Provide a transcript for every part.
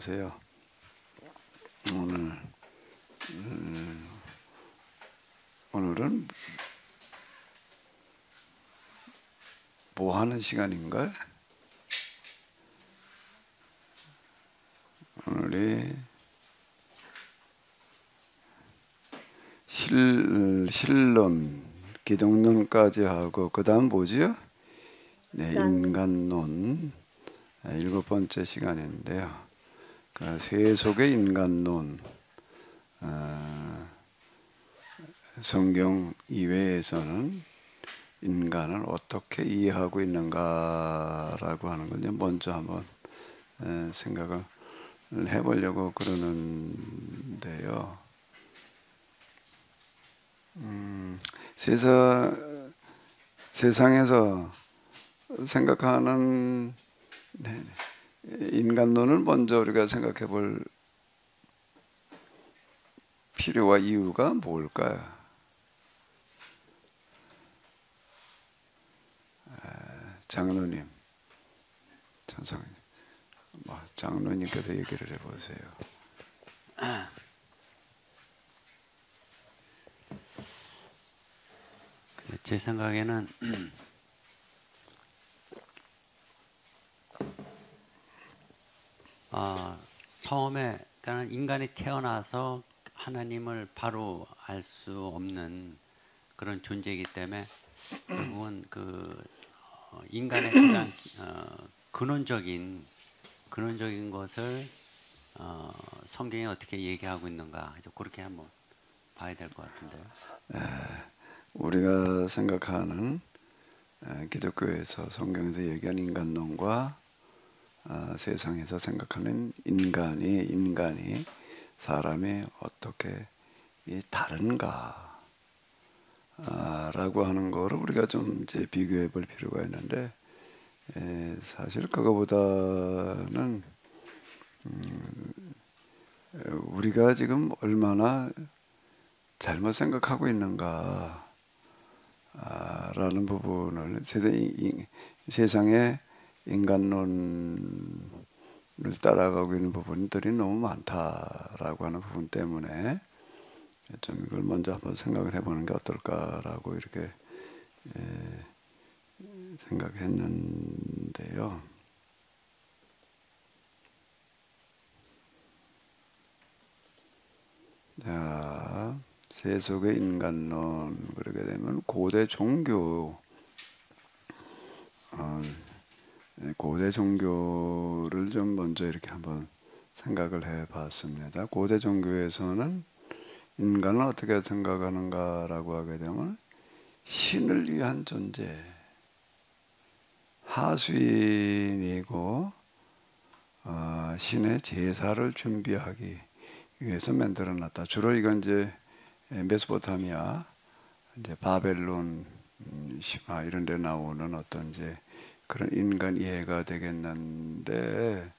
보세요. 오늘은 뭐 하는 시간인가? 오늘이 실론, 기독론까지 하고 그 다음 뭐지요? 네, 인간론 7번째 시간인데요. 그 세속의 인간론, 성경 이외에서는 인간을 어떻게 이해하고 있는가라고 하는 걸 먼저 한번 생각을 해보려고 그러는데요. 세상에서 생각하는 인간론을 먼저 우리가 생각해 볼 필요와 이유가 뭘까요? 장로님, 장로님께서 얘기를 해보세요. 제 생각에는 처음에 그러니까 인간이 태어나서 하나님을 바로 알 수 없는 그런 존재이기 때문에 결국은 인간의 가장 근원적인 것을 성경이 어떻게 얘기하고 있는가 이제 그렇게 한번 봐야 될 것 같은데요. 우리가 생각하는 기독교에서 성경에서 얘기한 인간론과 세상에서 생각하는 인간이 사람이 어떻게 다른가 라고 하는 거를 우리가 좀 이제 비교해 볼 필요가 있는데 사실 그거보다는 우리가 지금 얼마나 잘못 생각하고 있는가 라는 부분을 세상의 인간론을 따라가고 있는 부분들이 너무 많다라고 하는 부분 때문에 좀 이걸 먼저 한번 생각을 해보는 게 어떨까라고 이렇게 생각했는데요. 자, 세속의 인간론 그러게 되면 고대 종교를 좀 먼저 이렇게 한번 생각을 해봤습니다. 고대 종교에서는 인간을 어떻게 생각하는가라고 하게 되면 신을 위한 존재, 하수인이고 신의 제사를 준비하기 위해서 만들어놨다. 주로 이건 이제 메소포타미아, 이제 바벨론, 시마 이런 데 나오는 어떤 이제 그런 인간 이해가 되겠는데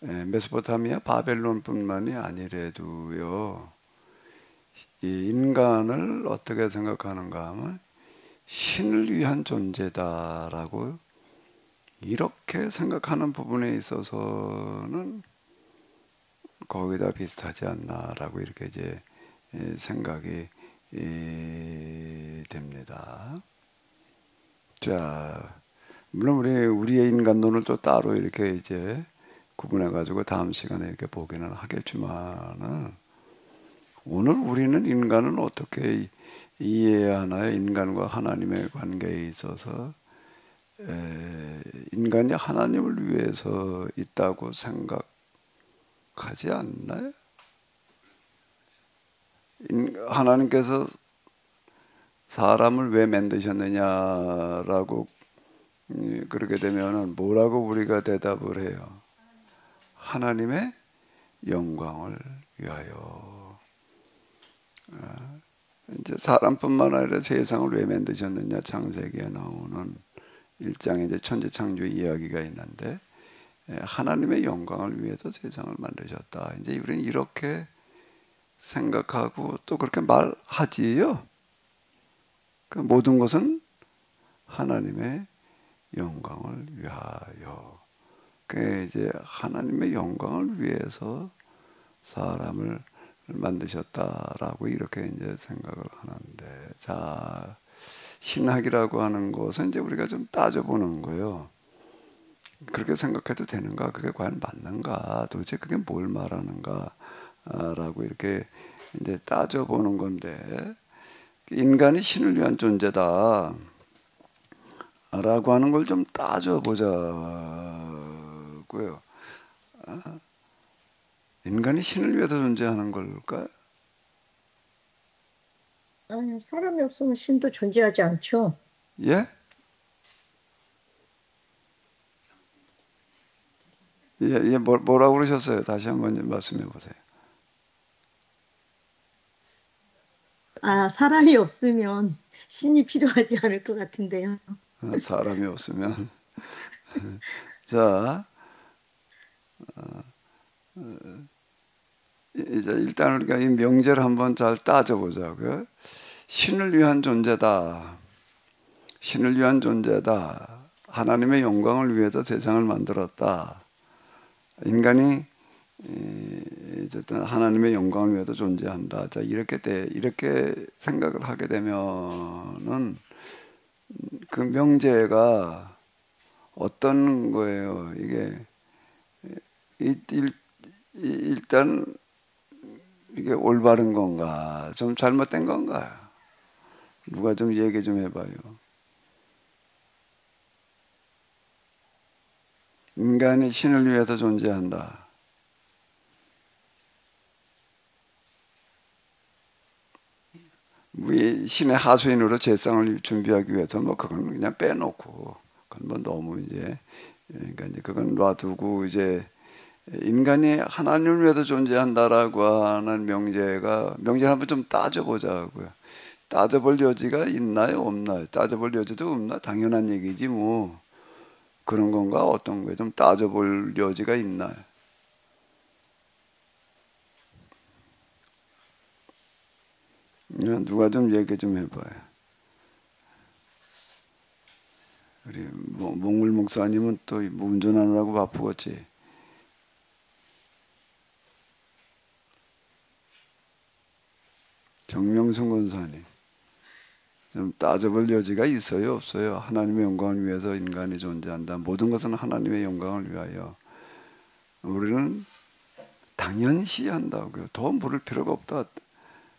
메소포타미아, 바벨론뿐만이 아니래도요. 이 인간을 어떻게 생각하는가 하면 신을 위한 존재다라고 이렇게 생각하는 부분에 있어서는 거기다 비슷하지 않나라고 이렇게 이제 생각이 됩니다. 자, 물론 우리의 인간론을 또 따로 이렇게 이제 구분해 가지고 다음 시간에 이렇게 보기는 하겠지만은 오늘 우리는 인간은 어떻게 이해해야 하나요? 인간과 하나님의 관계에 있어서 인간이 하나님을 위해서 있다고 생각하지 않나요? 하나님께서 사람을 왜 만드셨느냐라고 그렇게 되면은 뭐라고 우리가 대답을 해요? 하나님의 영광을 위하여. 이제 사람뿐만 아니라 세상을 왜 만드셨느냐? 창세기에 나오는 1장에 이제 천지 창조 이야기가 있는데 하나님의 영광을 위해서 세상을 만드셨다. 이제 우리는 이렇게 생각하고 또 그렇게 말하지요. 그 모든 것은 하나님의 영광을 위하여. 그 이제 하나님의 영광을 위해서 사람을 만드셨다라고 이렇게 이제 생각을 하는데, 자, 신학이라고 하는 것은 이제 우리가 좀 따져보는 거예요. 그렇게 생각해도 되는가? 그게 과연 맞는가? 도대체 그게 뭘 말하는가? 라고 이렇게 이제 따져보는 건데, 인간이 신을 위한 존재다 라고 하는 걸 좀 따져보자고요. 인간이 신을 위해서 존재하는 걸까? 아니, 사람이 없으면 신도 존재하지 않죠. 예? 예, 뭐라고 그러셨어요? 다시 한번 좀 말씀해 보세요. 아, 사람이 없으면 신이 필요하지 않을 것 같은데요. 사람이 없으면. 자, 이제 일단 우리가 이 명제를 한번 잘 따져보자고요. 신을 위한 존재다. 신을 위한 존재다. 하나님의 영광을 위해서 세상을 만들었다. 인간이 어쨌든 하나님의 영광을 위해서 존재한다. 자, 이렇게 생각을 하게 되면은 그 명제가 어떤 거예요? 이게 일단 이게 올바른 건가? 좀 잘못된 건가? 누가 좀 얘기 좀 해봐요. 인간이 신을 위해서 존재한다. 우리 신의 하수인으로 제상을 준비하기 위해서 뭐 그건 그냥 빼놓고, 그건 뭐 너무 이제, 그러니까 이제 그건 놔두고, 이제 인간이 하나님을 위해서 존재한다라고 하는 명제 한번 좀 따져보자고요. 따져볼 여지가 있나요, 없나요? 따져볼 여지도 없나? 당연한 얘기지 뭐. 그런 건가? 어떤 거예요? 좀 따져볼 여지가 있나요? 누가 좀 얘기 좀 해봐요. 우리 몽물 목사님은 또 운전하느라고 바쁘겠지. 정명순 권사님, 좀 따져볼 여지가 있어요, 없어요? 하나님의 영광을 위해서 인간이 존재한다. 모든 것은 하나님의 영광을 위하여. 우리는 당연시 한다고요. 더 물을 필요가 없다.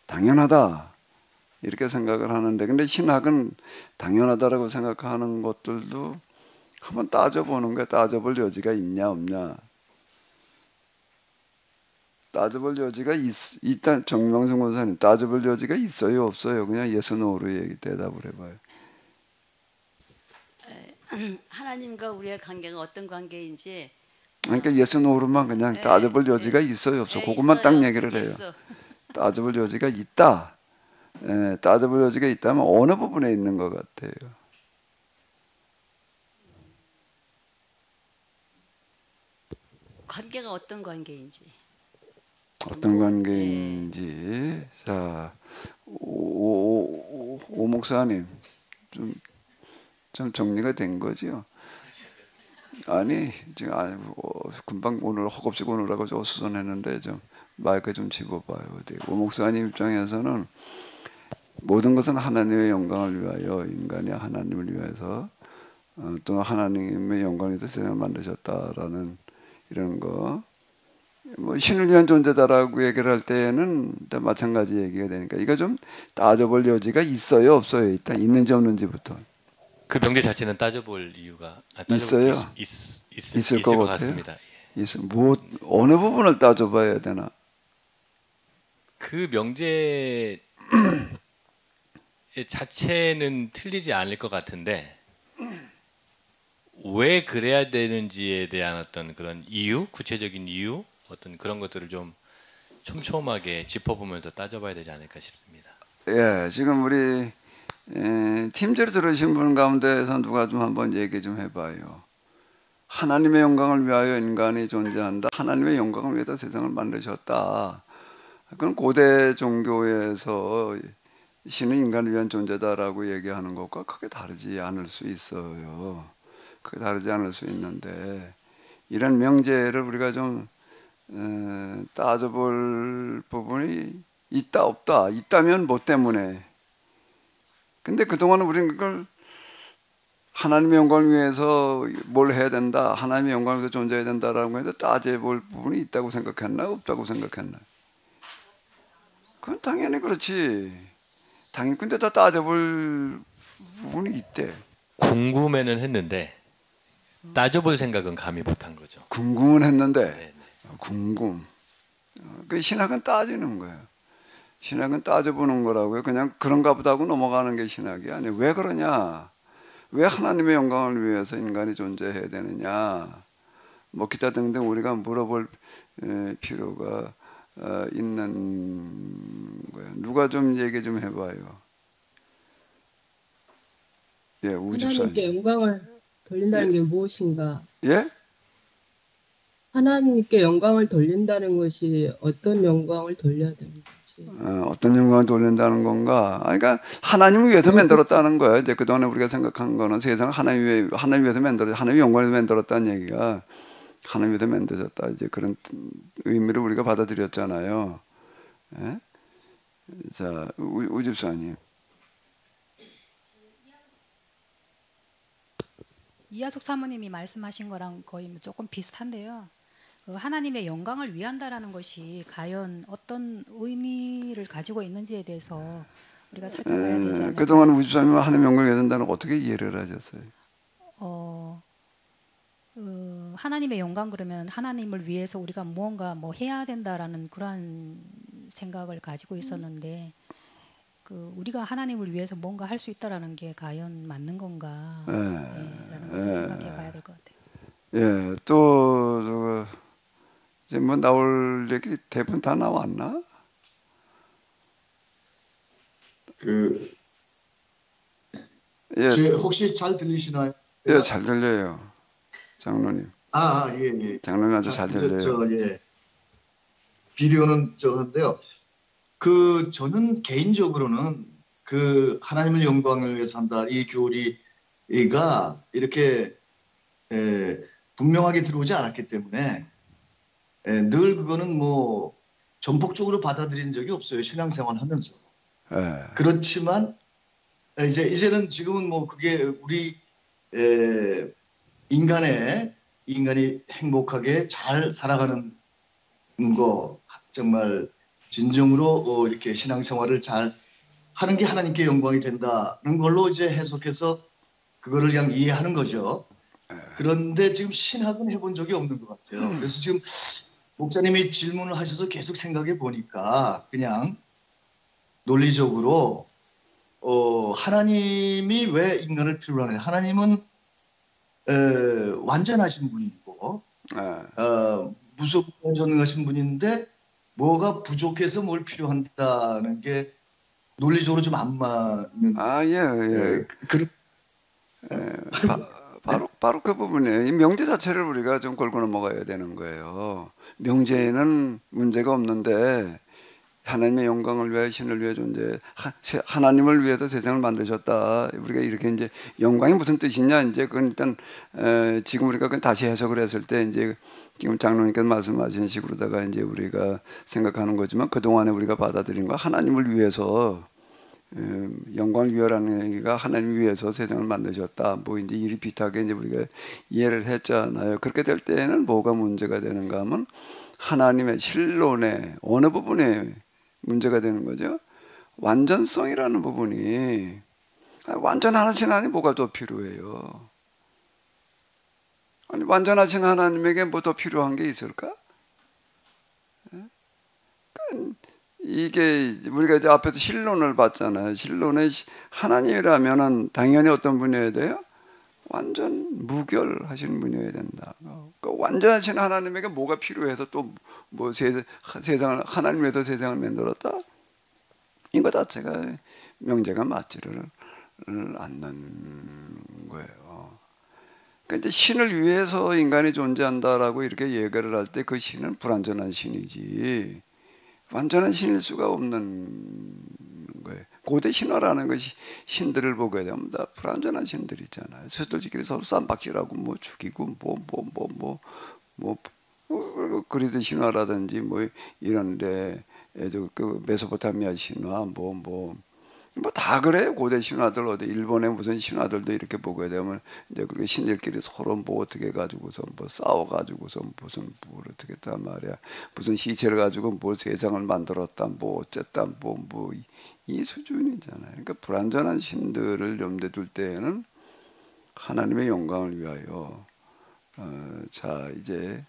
당연하다. 이렇게 생각을 하는데, 근데 신학은 당연하다라고 생각하는 것들도 한번 따져보는 거야. 따져볼 여지가 있냐, 없냐. 따져볼 여지가 일단 정명승 권사님, 따져볼 여지가 있어요, 없어요? 그냥 yes, no로 대답을 해봐요. 하나님과 우리의 관계가 어떤 관계인지. 그러니까 yes, no로만 그냥 따져볼 여지가 있어요, 없어? 그것만 딱 얘기를 해요. 따져볼 여지가 있다. 따져볼 여지가 있다면 어느 부분에 있는 것 같아요? 관계가 어떤 관계인지. 어떤 관계인지. 자, 오 목사님, 좀 정리가 된 거죠? 아니, 지금 금방 오늘 허겁지겁 오느라고 저 수선했는데 좀 마이크 좀 집어봐요. 오 목사님 입장에서는 모든 것은 하나님의 영광을 위하여, 인간이 하나님을 위해서 또 하나님의 영광을 위해서 세상을 만드셨다라는 이런 거. 뭐 신을 위한 존재다라고 얘기를 할 때는 마찬가지 얘기가 되니까 이거 좀 따져볼 여지가 있어요, 없어요? 일단 있는지 없는지부터. 그 명제 자체는 따져볼 이유가 있어요. 있을 것 같습니다. 뭐 어느 부분을 따져봐야 되나? 그 명제 자체는 틀리지 않을 것 같은데 왜 그래야 되는지에 대한 어떤 그런 이유, 구체적인 이유, 어떤 그런 것들을 좀 촘촘하게 짚어보면서 따져봐야 되지 않을까 싶습니다. 예, 지금 우리 팀제로 들으신 분 가운데서 누가 좀 한번 얘기 좀 해봐요. 하나님의 영광을 위하여 인간이 존재한다. 하나님의 영광을 위해서 세상을 만드셨다. 그건 고대 종교에서 신은 인간을 위한 존재다라고 얘기하는 것과 크게 다르지 않을 수 있어요. 크게 다르지 않을 수 있는데, 이런 명제를 우리가 좀 따져볼 부분이 있다 없다. 있다면 뭐 때문에. 근데 그동안 우리는 그걸 하나님의 영광을 위해서 뭘 해야 된다, 하나님의 영광을 위해서 존재해야 된다라고 해도 따져볼 부분이 있다고 생각했나 없다고 생각했나? 그건 당연히 그렇지. 당연히. 근데 다 따져볼 부분이 있대. 궁금해는 했는데 따져볼 생각은 감히 못한 거죠. 궁금은 했는데 네, 네. 궁금. 그 신학은 따지는 거예요. 신학은 따져보는 거라고요. 그냥 그런가 보다 하고 넘어가는 게 신학이 아니에요. 왜 그러냐? 왜 하나님의 영광을 위해서 인간이 존재해야 되느냐? 뭐 기타 등등 우리가 물어볼 필요가 있는 거예요. 누가 좀 얘기 좀 해봐요. 예, 우집사님. 하나님께 영광을 돌린다는 게 무엇인가? 예? 하나님께 영광을 돌린다는 것이 어떤 영광을 돌려야 되는 건지. 어떤 영광을 돌린다는 건가? 그러니까 하나님을 위해서 만들었다는 거예요. 이제 그동안에 우리가 생각한 거는 세상 하나님 위해서 만들어, 하나님의 영광을 만들었다는 얘기가 하나님 위해서 만들어졌다. 이제 그런 의미를 우리가 받아들였잖아요. 예? 자, 우집사님. 이하숙 사모님이 말씀하신 거랑 거의 조금 비슷한데요. 그 하나님의 영광을 위한다라는 것이 과연 어떤 의미를 가지고 있는지에 대해서 우리가 살펴봐야 되지 않을까. 그동안 우집사님은 하나님의 영광을 위해서 된다는 거 어떻게 이해를 하셨어요? 하나님의 영광 그러면 하나님을 위해서 우리가 무언가 뭐 해야 된다라는 그러한 생각을 가지고 있었는데 그 우리가 하나님을 위해서 뭔가 할 수 있다라는 게 과연 맞는 건가? 라는 것을 생각해봐야 될 것 같아요. 예, 또 저거 이제 뭐 나올 얘기 대부분 다 나왔나? 예, 혹시 잘 들리시나요? 예, 잘 들려요, 장로님. 예. 장로님 아주 잘 들려요. 예. 비디오는 저건데요. 저는 개인적으로는 그 하나님의 영광을 위해서 한다 이 교리가 이렇게 분명하게 들어오지 않았기 때문에 늘 그거는 뭐 전폭적으로 받아들인 적이 없어요. 신앙생활 하면서. 그렇지만 이제는 지금은 뭐 그게 우리 인간이 행복하게 잘 살아가는 거 정말 진정으로 이렇게 신앙생활을 잘 하는 게 하나님께 영광이 된다는 걸로 이제 해석해서 그거를 그냥 이해하는 거죠. 그런데 지금 신학은 해본 적이 없는 것 같아요. 그래서 지금 목사님이 질문을 하셔서 계속 생각해 보니까 그냥 논리적으로 하나님이 왜 인간을 필요로 하느냐. 하나님은 완전하신 분이고 무소부전능하신 분인데 뭐가 부족해서 뭘 필요한다는 게 논리적으로 좀 안 맞는. 바로 그 부분이에요. 이 명제 자체를 우리가 좀 걸고 넘어가야 되는 거예요. 명제에는 문제가 없는데 하나님의 영광을 위하여 신을 위해 존재, 하나님을 위해서 세상을 만드셨다. 우리가 이렇게 이제 영광이 무슨 뜻이냐 이제 그건 일단 지금 우리가 다시 해석을 했을 때 이제 지금 장로님께서 말씀하신 식으로다가 이제 우리가 생각하는 거지만 그 동안에 우리가 받아들인 거 하나님을 위해서 영광을 위하라는 얘기가 하나님을 위해서 세상을 만드셨다. 뭐 이제 이리 비슷하게 이제 우리가 이해를 했잖아요. 그렇게 될 때는 뭐가 문제가 되는가 하면 하나님의 신론의 어느 부분에 문제가 되는 거죠. 완전성이라는 부분이 완전하신 하나님 뭐가 더 필요해요? 아니 완전하신 하나님에게 뭐 더 필요한 게 있을까? 이게 우리가 이제 앞에서 신론을 봤잖아요. 신론의 하나님이라면은 당연히 어떤 분이어야 돼요? 완전 무결하신 분이어야 된다. 그 완전하신 하나님에게 뭐가 필요해서 또 뭐 세상을 하나님에서 세상을 만들었다? 이거 자체가 명제가 맞지를 않는 거예요. 그러니까 이제 신을 위해서 인간이 존재한다라고 이렇게 얘기를 할 때 그 신은 불완전한 신이지 완전한 신일 수가 없는 거예요. 고대 신화라는 것이 신들을 보게 되면 다 불완전한 신들 있잖아요. 스스로끼리 서로 쌈박질하고 뭐 죽이고 뭐 그리스 신화라든지 뭐 이런데 그 메소포타미아 신화 뭐 다 그래요. 고대 신화들 어디 일본의 무슨 신화들도 이렇게 보게 되면 이제 그 신들끼리 서로 뭐 어떻게 가지고서 뭐 싸워 가지고서 무슨 뭘 어떻게 했단 말이야. 무슨 시체를 가지고 뭐 세상을 만들었다 뭐 어쨌다 뭐 이 수준이잖아요. 그러니까 불완전한 신들을 염두에 둘 때에는 하나님의 영광을 위하여 자 이제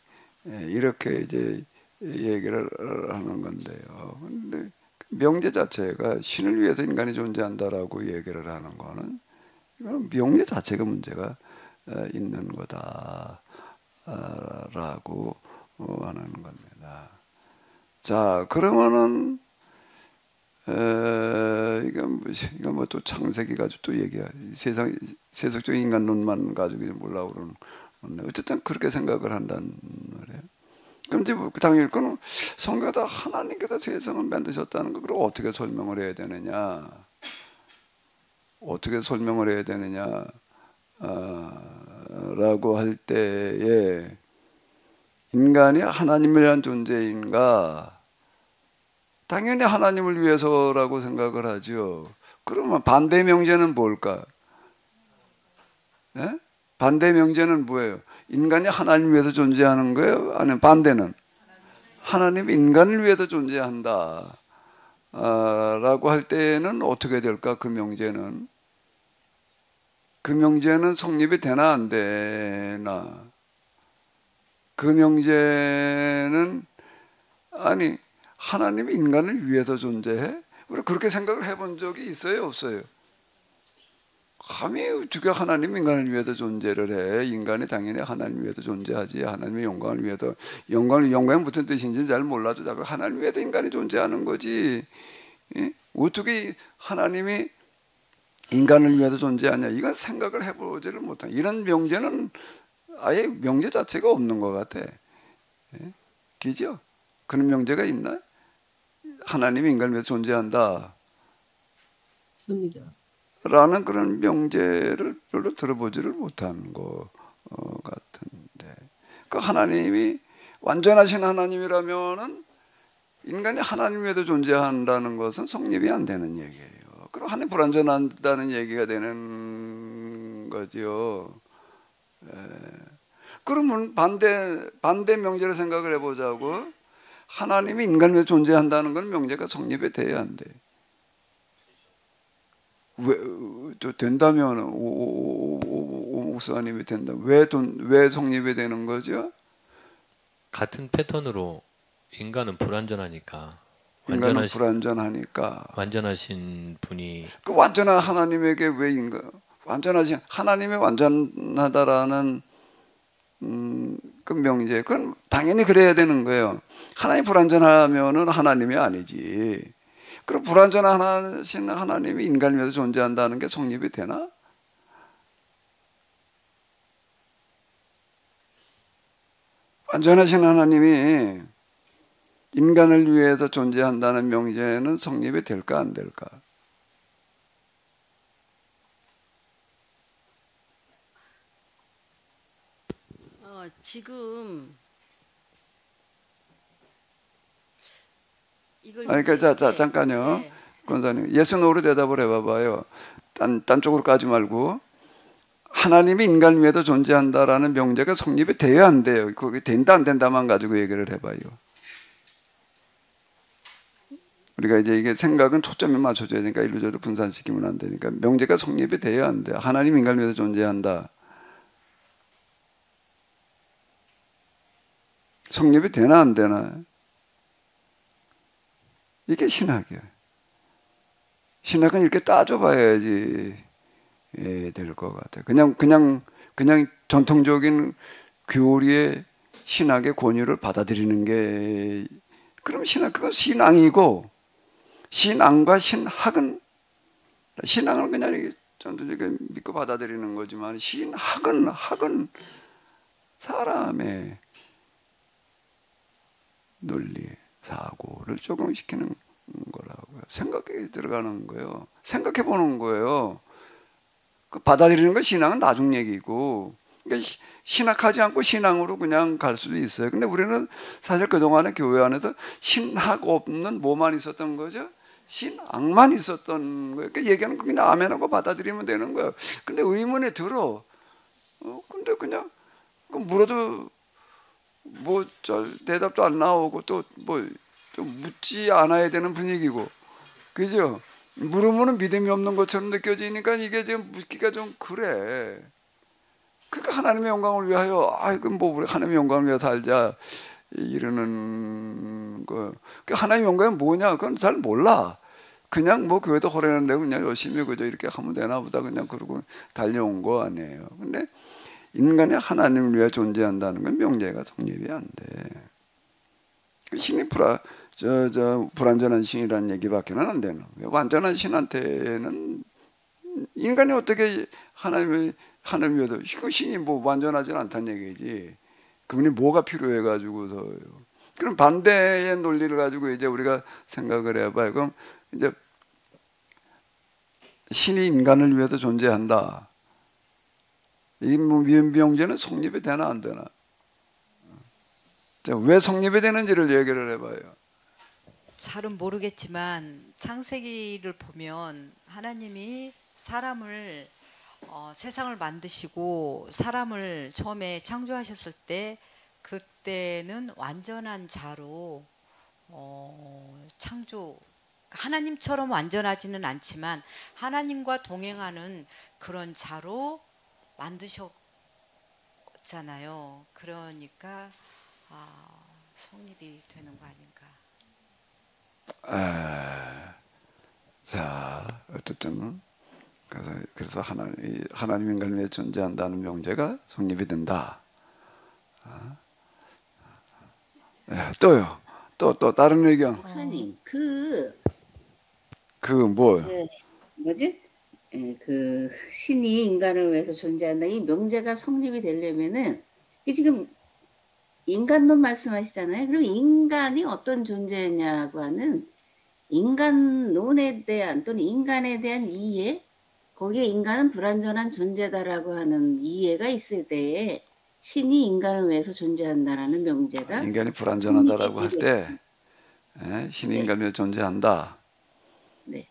이렇게 이제 얘기를 하는 건데요. 근데 명제 자체가 신을 위해서 인간이 존재한다라고 얘기를 하는 거는 이건 명제 자체가 문제가 있는 거다라고 하는 겁니다. 자 그러면은 이건 뭐 또 창세기 가지고 또 얘기야. 세속적인 인간론만 가지고 몰라 그러는 건데 어쨌든 그렇게 생각을 한다는 말이에요. 그럼 이제 당연히 그건 성경에다 하나님께서 세상을 만드셨다는 거 그걸 어떻게 설명을 해야 되느냐? 어떻게 설명을 해야 되느냐? 라고 할 때에 인간이 하나님을 위한 존재인가? 당연히 하나님을 위해서라고 생각을 하죠. 그러면 반대 명제는 뭘까? 예? 반대 명제는 뭐예요? 인간이 하나님을 위해서 존재하는 거예요? 아니면 반대는? 하나님이 인간을 위해서 존재한다 라고 할 때는 어떻게 될까? 그 명제는 성립이 되나 안 되나? 그 명제는 아니 하나님이 인간을 위해서 존재해? 우리 그렇게 생각을 해본 적이 있어요? 없어요? 감히 어떻게 하나님이 인간을 위해서 존재를 해? 인간이 당연히 하나님을 위해서 존재하지. 하나님의 영광을 위해서. 영광이 무슨 뜻인지 잘 몰라도 자꾸 하나님을 위해서 인간이 존재하는 거지. 예? 어떻게 하나님이 인간을 위해서 존재하냐? 이건 생각을 해보지를 못한. 이런 명제는 아예 명제 자체가 없는 것 같아. 예? 그죠? 그런 명제가 있나? 하나님이 인간을 위해서 존재한다. 없습니다. 라는 그런 명제를 별로 들어보지를 못한 것 같은데, 그 하나님이 완전하신 하나님이라면은 인간이 하나님 외에도 존재한다는 것은 성립이 안 되는 얘기예요. 그럼 하나님 불완전하다는 얘기가 되는 거죠. 그러면 반대 명제를 생각을 해보자고. 하나님이 인간 외에 존재한다는 건 명제가 성립이 돼야 안 돼. 왜 된다면 오 목사님이 된다. 왜 성립이 되는 거죠? 같은 패턴으로 인간은 불완전하니까. 완전하신 분이 그 완전한 하나님에게 왜 완전하신 하나님이 완전하다라는 그 명제, 그건 당연히 그래야 되는 거예요. 하나님 불완전하면은 하나님이 아니지. 그럼 불완전하신 하나님이 인간을 위해서 존재한다는 게 성립이 되나? 완전하신 하나님이 인간을 위해서 존재한다는 명제는 성립이 될까 안 될까? 지금 이걸 그러니까 잠깐요. 네. 권사님, 예스노로 대답을 해봐봐요. 딴 쪽으로 가지 말고. 하나님이 인간을 위해서 존재한다라는 명제가 성립이 돼야 안 돼요. 그게 된다 안 된다만 가지고 얘기를 해봐요. 우리가 이제 이게 생각은 초점에 맞춰줘야 되니까 일루저로 분산시키면 안 되니까 명제가 성립이 돼야 안 돼요. 하나님 인간을 위해서 존재한다. 성립이 되나 안 되나? 이게 신학이야. 신학은 이렇게 따져봐야지 될 것 같아. 그냥 전통적인 교리의 신학의 권유를 받아들이는 게, 그럼 그건 신앙이고, 신앙과 신학은, 신앙은 그냥 전통적인 믿고 받아들이는 거지만 학은 사람의 논리, 사고를 적용시키는 거라고요. 생각에 들어가는 거예요. 생각해 보는 거예요. 그 받아들이는 거 신앙은 나중 얘기고, 그러니까 신학하지 않고 신앙으로 그냥 갈 수도 있어요. 근데 우리는 사실 그동안에 교회 안에서 신학 없는 뭐만 있었던 거죠? 신앙만 있었던 거예요. 그러니까 얘기하는 거 그냥 아멘하고 받아들이면 되는 거예요. 근데 의문이 들어. 근데 그냥 물어도 뭐 대답도 안 나오고 또 뭐 좀 묻지 않아야 되는 분위기고, 그죠? 물으면은 믿음이 없는 것처럼 느껴지니까 이게 지금 묻기가 좀 그래. 그러니까 하나님의 영광을 위하여, 뭐 우리 하나님의 영광을 위하여 살자 이러는 거. 하나님의 영광이 뭐냐? 그건 잘 몰라. 그냥 뭐 교회도 허래는데 그냥 열심히 그저 이렇게 하면 되나 보다 그냥 그러고 달려온 거 아니에요. 근데 인간이 하나님을 위해 존재한다는 건 명제가 성립이 안 돼. 신이 불완전한 신이라는 얘기밖에는 안 되는 거예요. 완전한 신한테는 인간이 어떻게 하나님을 위해서, 그 신이 뭐 완전하진 않다는 얘기지. 그분이 뭐가 필요해 가지고서요. 그럼 반대의 논리를 가지고 이제 우리가 생각을 해봐요. 그럼 이제 신이 인간을 위해서 존재한다. 이 명제는 성립이 되나 안 되나? 자, 왜 성립이 되는지를 얘기를 해봐요. 잘은 모르겠지만 창세기를 보면 하나님이 사람을 세상을 만드시고 사람을 처음에 창조하셨을 때 그때는 완전한 자로 하나님처럼 완전하지는 않지만 하나님과 동행하는 그런 자로 만드셨잖아요. 그러니까 성립이 되는 거 아닌가. 자, 어쨌든 그래서 하나님 인간을 위해 존재한다는 명제가 성립이 된다. 또요. 또 다른 의견. 목사님, 뭐지? 그 신이 인간을 위해서 존재한다. 이 명제가 성립이 되려면은 이 지금 인간론 말씀하시잖아요. 그럼 인간이 어떤 존재냐고 하는 인간론에 대한 또는 인간에 대한 이해, 거기에 인간은 불완전한 존재다라고 하는 이해가 있을 때에 신이 인간을 위해서 존재한다라는 명제가 인간이 불완전하다라고 할 때 신이 인간을 위해 존재한다. 네.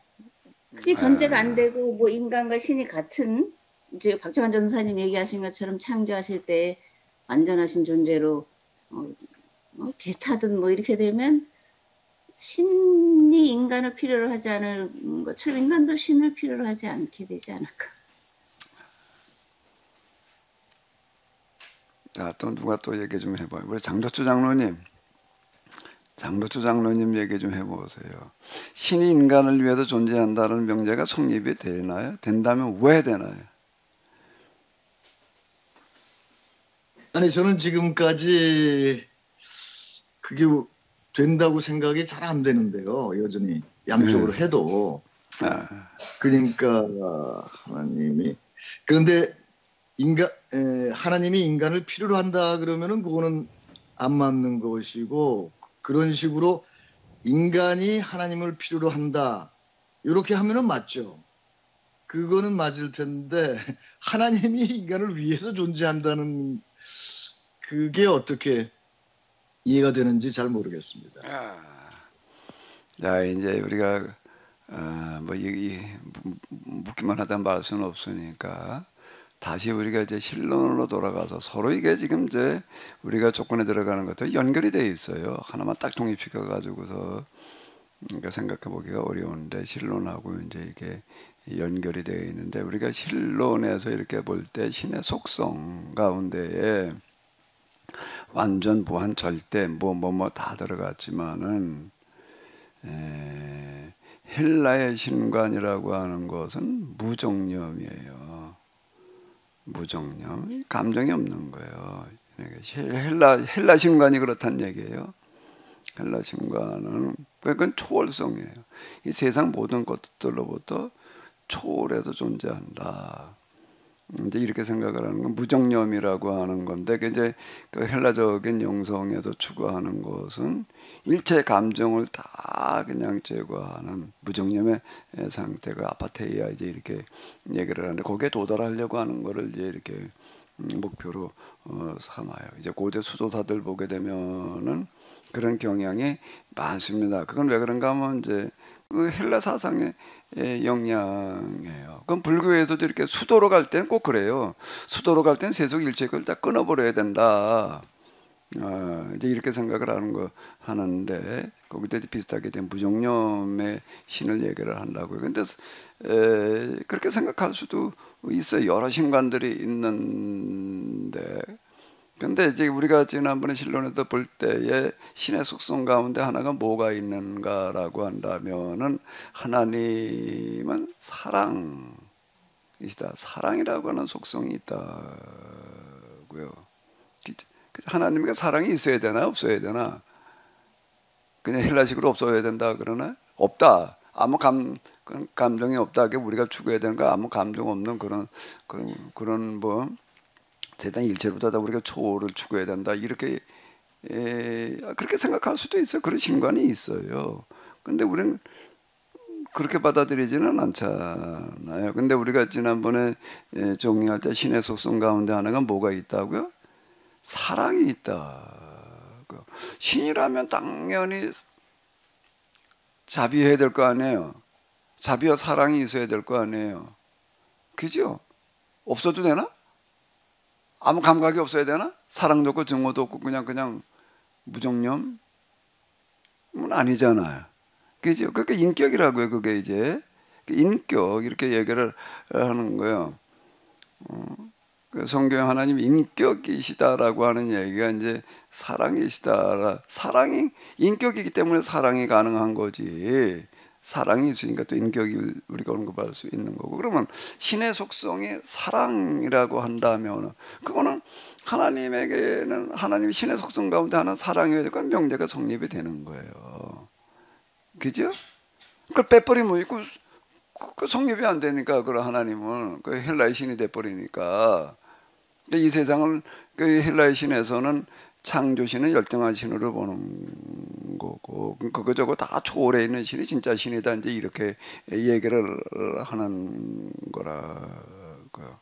그게 전제가 안 되고 뭐 인간과 신이 같은, 이제 박정환 전사님 얘기하신 것처럼 창조하실 때 완전하신 존재로 비슷하든 뭐 이렇게 되면 신이 인간을 필요로 하지 않을 것처럼 인간도 신을 필요로 하지 않게 되지 않을까. 자, 또 누가 또 얘기 좀 해봐요. 우리 장도추 장로님 얘기 좀 해보세요. 신이 인간을 위해서 존재한다는 명제가 성립이 되나요? 된다면 왜 되나요? 아니, 저는 지금까지 그게 된다고 생각이 잘 안 되는데요. 여전히 양쪽으로 해도. 그러니까 하나님이, 그런데 하나님이 인간을 필요로 한다 그러면은 그거는 안 맞는 것이고, 그런 식으로 인간이 하나님을 필요로 한다 이렇게 하면은 맞죠. 그거는 맞을 텐데 하나님이 인간을 위해서 존재한다는 그게 어떻게 이해가 되는지 잘 모르겠습니다. 자, 이제 우리가 뭐 묻기만 하다 말할 수는 없으니까 다시 우리가 이제 실론으로 돌아가서 서로 이게 지금 이제 우리가 조건에 들어가는 것도 연결이 돼 있어요. 하나만 딱 독립시켜 가지고서 그러니까 생각해 보기가 어려운데 실론하고 이제 이게 연결이 되어 있는데, 우리가 실론에서 이렇게 볼 때 신의 속성 가운데에 완전 무한 절대 뭐 다 들어갔지만은 헬라의 신관이라고 하는 것은 무정념이에요. 무정념, 감정이 없는 거예요. 헬라 신관이 그렇단 얘기예요. 헬라 신관은 그건 초월성이에요. 이 세상 모든 것들로부터 초월해서 존재한다. 이제 이렇게 생각을 하는 건 무정념이라고 하는 건데, 이제 그 헬라적인 영성에서 추구하는 것은 일체 감정을 다 그냥 제거하는 무정념의 상태가 아파테이아 이제 이렇게 얘기를 하는데, 거기에 도달하려고 하는 거를 이제 이렇게 목표로 삼아요. 이제 고대 수도사들 보게 되면은 그런 경향이 많습니다. 그건 왜 그런가 하면 이제 그 헬라 사상의 영향이에요. 그럼 불교에서도 이렇게 수도로 갈 때는 꼭 그래요. 수도로 갈 때는 세속 일체를 다 끊어버려야 된다. 이제 이렇게 생각을 하는데 거기도 비슷하게 된 무정념의 신을 얘기를 한다고요. 근데 그렇게 생각할 수도 있어요. 여러 신관들이 있는데, 근데 이제 우리가 지난번에 신론에서 볼 때에 신의 속성 가운데 하나가 뭐가 있는가라고 한다면은 하나님은 사랑이시다. 사랑이라고 하는 속성이 있다고요. 하나님께 사랑이 있어야 되나 없어야 되나? 그냥 헬라식으로 없어야 된다 그러나? 없다. 아무 감정이 없다. 우리가 추구해야 되는 거 아무 감정 없는 그런 뭐 대단 일체로다 우리가 초를 추구해야 된다. 이렇게 그렇게 생각할 수도 있어요. 그런 신관이 있어요. 근데 우리는 그렇게 받아들이지는 않잖아요. 근데 우리가 지난번에 정리할 때 신의 속성 가운데 하나가 뭐가 있다고요? 사랑이 있다. 신이라면 당연히 자비해야 될 거 아니에요. 자비와 사랑이 있어야 될 거 아니에요. 그죠? 없어도 되나? 아무 감각이 없어야 되나? 사랑도 없고 증오도 없고 그냥 무정념은 아니잖아요. 그죠? 그게 인격이라고요. 그게 이제 인격 이렇게 얘기를 하는 거예요. 성경 하나님 인격이시다라고 하는 얘기가 이제 사랑이시다. 사랑이 인격이기 때문에 사랑이 가능한 거지. 사랑이 있으니까 또 인격을 우리가 언급할 수 있는 거고. 그러면 신의 속성이 사랑이라고 한다면 그거는 하나님에게는 하나님이 신의 속성 가운데 하나 사랑이어야 되고 명제가 성립이 되는 거예요. 그죠? 그걸 빼버리면 그 성립이 안 되니까 그 하나님은 그 헬라의 신이 돼버리니까 이 세상을 그 헬라의 신에서는 창조신은 열등한 신으로 보는 거고 그거저거 다 초월해 있는 신이 진짜 신이다 이제 이렇게 얘기를 하는 거라고요.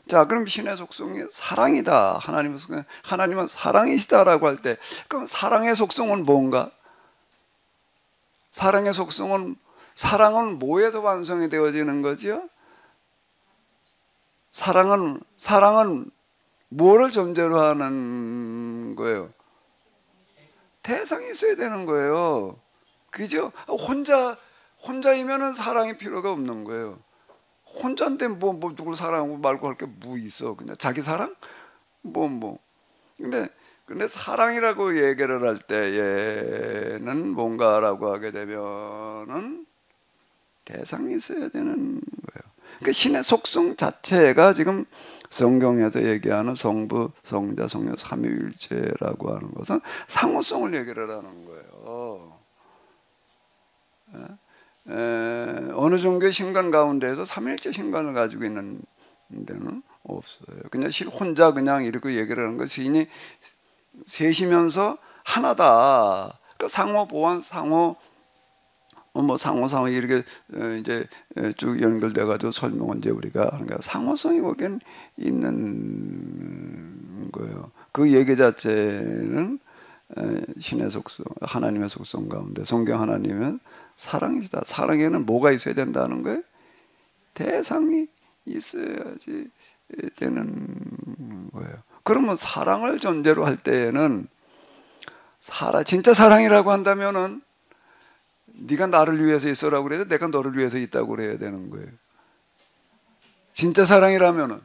자, 그럼 신의 속성이 사랑이다. 하나님은 사랑이시다라고 할 때 그럼 사랑의 속성은 뭔가? 사랑의 속성은 사랑은 뭐에서 완성이 되어지는 거죠? 사랑은 뭐를 전제로 하는 거예요? 대상이 있어야 되는 거예요. 그죠? 혼자이면은 사랑이 필요가 없는 거예요. 혼자인데 뭐 누굴 사랑하고 말고 할 게 뭐 있어? 그냥 자기 사랑? 근데 사랑이라고 얘기를 할 때에는 뭔가라고 하게 되면은 대상이 있어야 되는 거예요. 그러니까 신의 속성 자체가 지금 성경에서 얘기하는 성부, 성자, 성령 삼위일체라고 하는 것은 상호성을 얘기를 하는 거예요. 어느 종교의 신관 가운데에서 삼위일체 신관을 가지고 있는 데는 없어요. 그냥 혼자 그냥 이렇게 얘기를 하는 것, 시인이 셋이면서 하나다. 그 상호 보완, 상호 이렇게 이제 쭉 연결돼 가지고 설명은 이제 우리가 하는 거야. 상호성이 거기엔 있는 거예요. 그 얘기 자체는 신의 속성, 하나님의 속성 가운데 성경 하나님은 사랑이시다. 사랑에는 뭐가 있어야 된다는 거예요? 대상이 있어야지 되는 거예요. 그러면 사랑을 전제로 할 때에는 진짜 사랑이라고 한다면은 네가 나를 위해서 있어라고 그래야 돼? 내가 너를 위해서 있다고 그래야 되는 거예요. 진짜 사랑이라면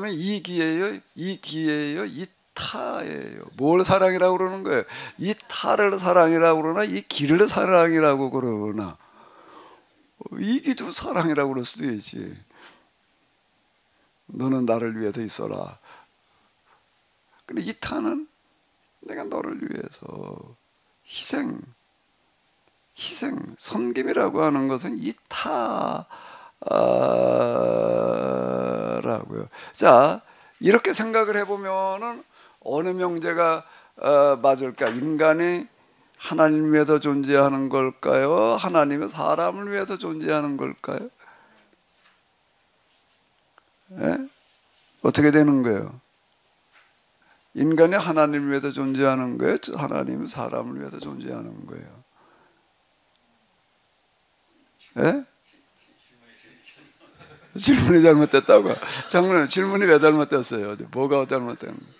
이 기예요, 이 타예요. 뭘 사랑이라고 그러는 거예요? 이 타를 사랑이라고 그러나 이 길을 사랑이라고 그러나 이 기도 사랑이라고 그럴 수도 있지. 너는 나를 위해서 있어라. 근데 이 타는 내가 너를 위해서 희생, 섬김이라고 하는 것은 이 타라고요. 자, 이렇게 생각을 해보면은 어느 명제가 맞을까? 인간이 하나님을 위해서 존재하는 걸까요? 하나님은 사람을 위해서 존재하는 걸까요? 예? 어떻게 되는 거예요? 인간이 하나님을 위해서 존재하는 거예요? 하나님은 사람을 위해서 존재하는 거예요? 예? 질문이 잘못됐다고? 장로님, 질문이 왜 잘못됐어요? 뭐가 잘못된 거예요?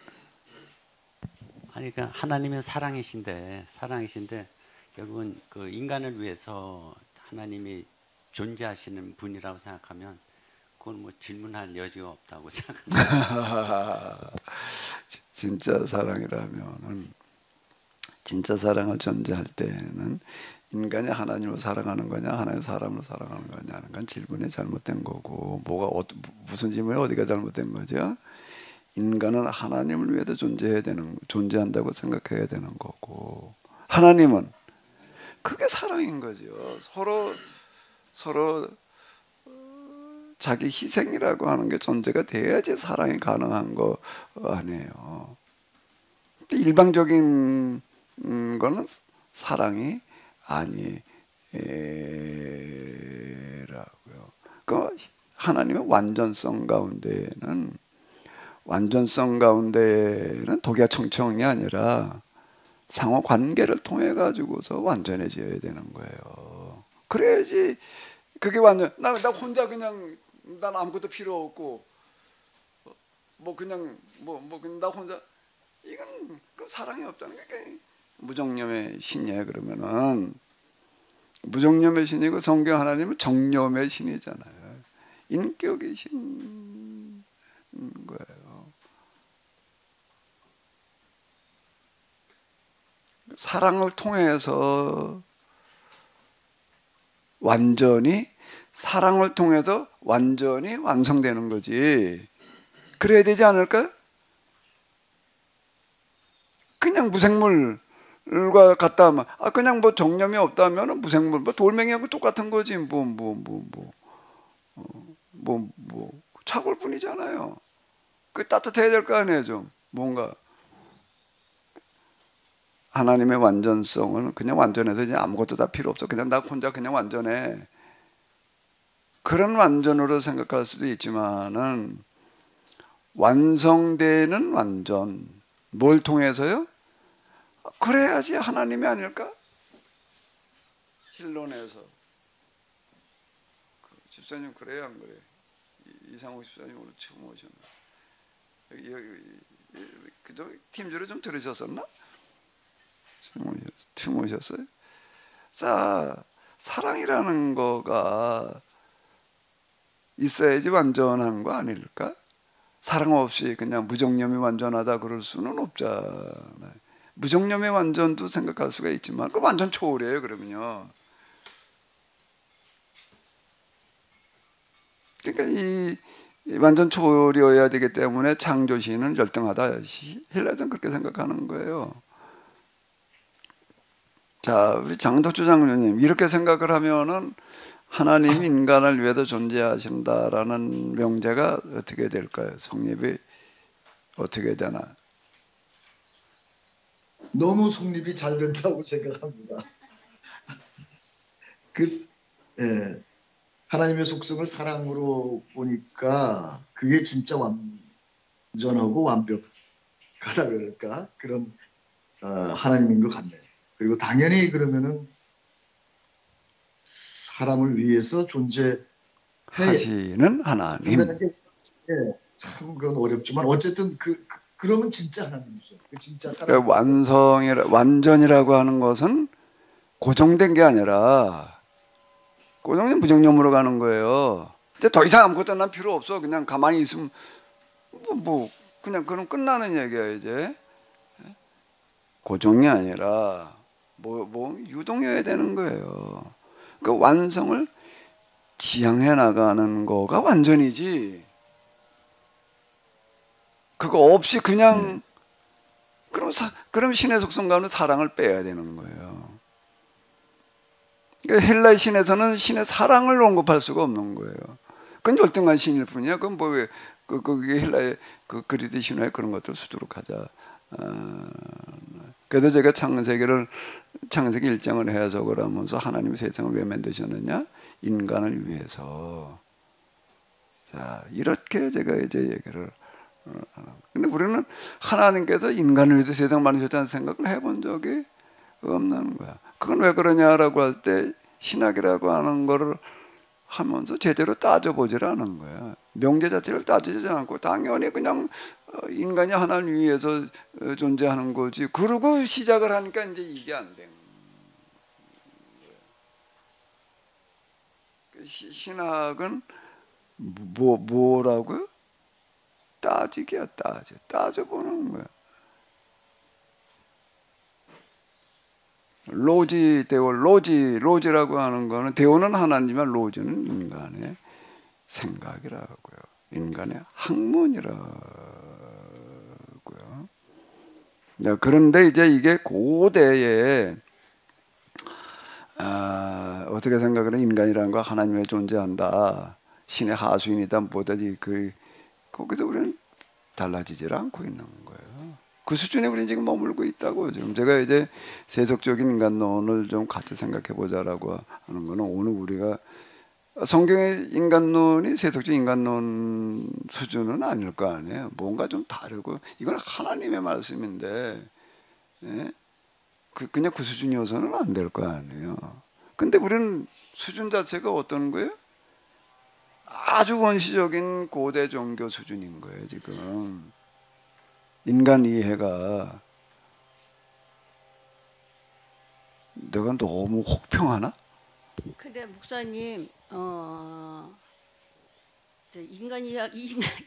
아니, 그러니까 하나님은 사랑이신데 결국은 그 인간을 위해서 하나님이 존재하시는 분이라고 생각하면 그건 뭐 질문할 여지가 없다고 생각합니다. 진짜 사랑이라면은, 진짜 사랑을 전제할 때는 인간이 하나님을 사랑하는 거냐, 하나님 사람을 사랑하는 거냐는 건 질문이 잘못된 거고, 무슨 질문이 어디가 잘못된 거죠? 인간은 하나님을 위해서 존재한다고 생각해야 되는 거고, 하나님은 그게 사랑인 거죠. 서로 자기 희생이라고 하는 게 존재가 돼야지 사랑이 가능한 거 아니에요. 일방적인 거는 사랑이 아니라고요. 그 하나님의 완전성 가운데는 독야청청이 아니라 상호 관계를 통해 가지고서 완전해져야 되는 거예요. 그래야지 그게 완전. 나 혼자 그냥 난 아무것도 필요 없고 그냥 나 혼자, 이건 그 사랑이 없다는 게 무정념의 신이에요. 그러면은 무정념의 신이고 성경 하나님은 정념의 신이잖아요. 인격의 신인 거예요. 사랑을 통해서 완전히 완성되는 거지. 그래야 되지 않을까요? 그냥 무생물과 같다 하면, 그냥 정념이 없다면 무생물, 돌멩이하고 똑같은 거지. 차골 뿐이잖아요. 그 따뜻해야 될 거 아니에요, 좀. 뭔가. 하나님의 완전성은 그냥 완전해서 이제 아무것도 다 필요 없어. 그냥 나 혼자 그냥 완전해. 그런 완전으로 생각할 수도 있지만은, 완성되는 완전. 뭘 통해서요? 그래야지 하나님이 아닐까? 신론에서. 집사님 그래요, 안 그래요? 이상호 집사님 오늘 처음 오셨나? 여기 팀주로 좀 들으셨었나? 처음 오셨어요? 자, 사랑이라는 거가 있어야지 완전한 거 아닐까? 사랑 없이 그냥 무정념이 완전하다 그럴 수는 없잖아요. 무정념의 완전도 생각할 수가 있지만 그 완전 초월이에요. 그러면요. 그러니까 이 완전 초월이어야 되기 때문에 창조시는 열등하다. 헬라전 그렇게 생각하는 거예요. 자, 우리 장덕주 장로님, 이렇게 생각을 하면은 하나님이 인간을 위해서 존재하신다라는 명제가 어떻게 될까요? 성립이 어떻게 되나? 너무 성립이 잘 된다고 생각합니다. 하나님의 속성을 사랑으로 보니까 그게 진짜 완전하고 완벽하다 그럴까? 그런 하나님인 것 같네요. 그리고 당연히 그러면은 사람을 위해서 존재하시는 하나님. 참 그건 어렵지만 어쨌든 그러면 진짜 하나님이죠. 진짜 사람. 완전이라고 하는 것은 고정된 게 아니라 고정된 무정념으로 가는 거예요. 근데 더 이상 아무것도 난 필요 없어. 그냥 가만히 있으면 그냥 그럼 끝나는 얘기야 이제. 고정이 아니라 유동해야 되는 거예요. 그 완성을 지향해 나가는 거가 완전이지. 그거 없이 그냥 그럼 신의 속성 가운데 사랑을 빼야 되는 거예요. 그러니까 헬라의 신에서는 신의 사랑을 언급할 수가 없는 거예요. 그건 열등한 신일 뿐이야. 그건 그게 헬라의 그리스 신화의 그런 것들 수두룩하자. 그래서 제가 창세기 1장을 해석을 하면서 하나님이 세상을 왜 만드셨느냐? 인간을 위해서. 자, 이렇게 제가 이제 얘기를 근데 우리는 하나님께서 인간을 위해서 세상 만드셨다는 생각을 해본 적이 없는 거야. 그건 왜 그러냐라고 할 때 신학이라고 하는 거를 하면서 제대로 따져보질 않은 거야. 명제 자체를 따지지 않고 당연히 그냥 인간이 하나님 위해서 존재하는 거지. 그러고 시작을 하니까 이제 이게 안 된 거야. 신학은 뭐라고요? 따지기야, 따져보는 거야. 로지, 데오, 로지라고 하는 거는, 데오는 하나님이지만 로지는 인간의 생각이라고요. 인간의 학문이라고요. 그런데 이제 이게 고대에 어떻게 생각을 해? 인간이라는 거 하나님의 존재한다. 신의 하수인이다. 뭐다지 거기서 우리는 달라지질 않고 있는 거예요. 그 수준에 우리는 지금 머물고 있다고. 지금 제가 이제 세속적인 인간론을 좀 같이 생각해 보자라고 하는 거는 오늘 우리가 성경의 인간론이 세속적 인간론 수준은 아닐 거 아니에요. 뭔가 좀 다르고 이건 하나님의 말씀인데 그냥 그 수준이어서는 안 될 거 아니에요. 근데 우리는 수준 자체가 어떤 거예요? 아주 원시적인 고대 종교 수준인 거예요. 지금 인간 이해가 내가 너무 혹평하나? 근데 목사님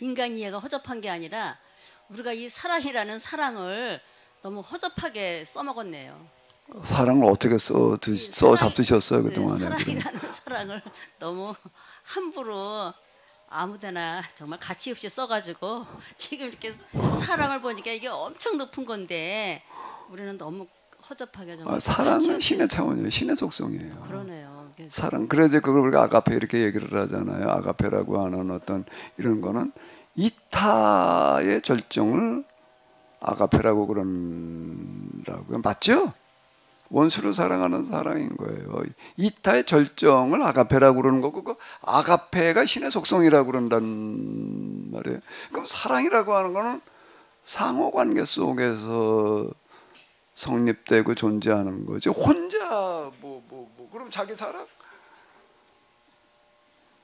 인간 이해가 허접한 게 아니라 우리가 이 사랑이라는 사랑을 너무 허접하게 써먹었네요. 사랑을 어떻게 써 잡수셨어요 그동안에? 사랑이라는 사랑을 너무 함부로 아무데나 정말 가치 없이 써가지고 지금 이렇게 사랑을 보니까 이게 엄청 높은 건데 우리는 너무 허접하게 정말 사랑은 신의 차원이에요. 신의 속성이에요. 그러네요. 사랑. 그래서 그걸 우리가 아가페 이렇게 얘기를 하잖아요. 아가페라고 하는 어떤 이런 거는 이타의 절정을 아가페라고 그런다고요. 맞죠? 원수를 사랑하는 사랑인 거예요. 이타의 절정을 아가페라고 그러는 거고 그 아가페가 신의 속성이라고 그런단 말이에요. 그럼 사랑이라고 하는 거는 상호관계 속에서 성립되고 존재하는 거죠. 혼자 그럼 자기 사랑?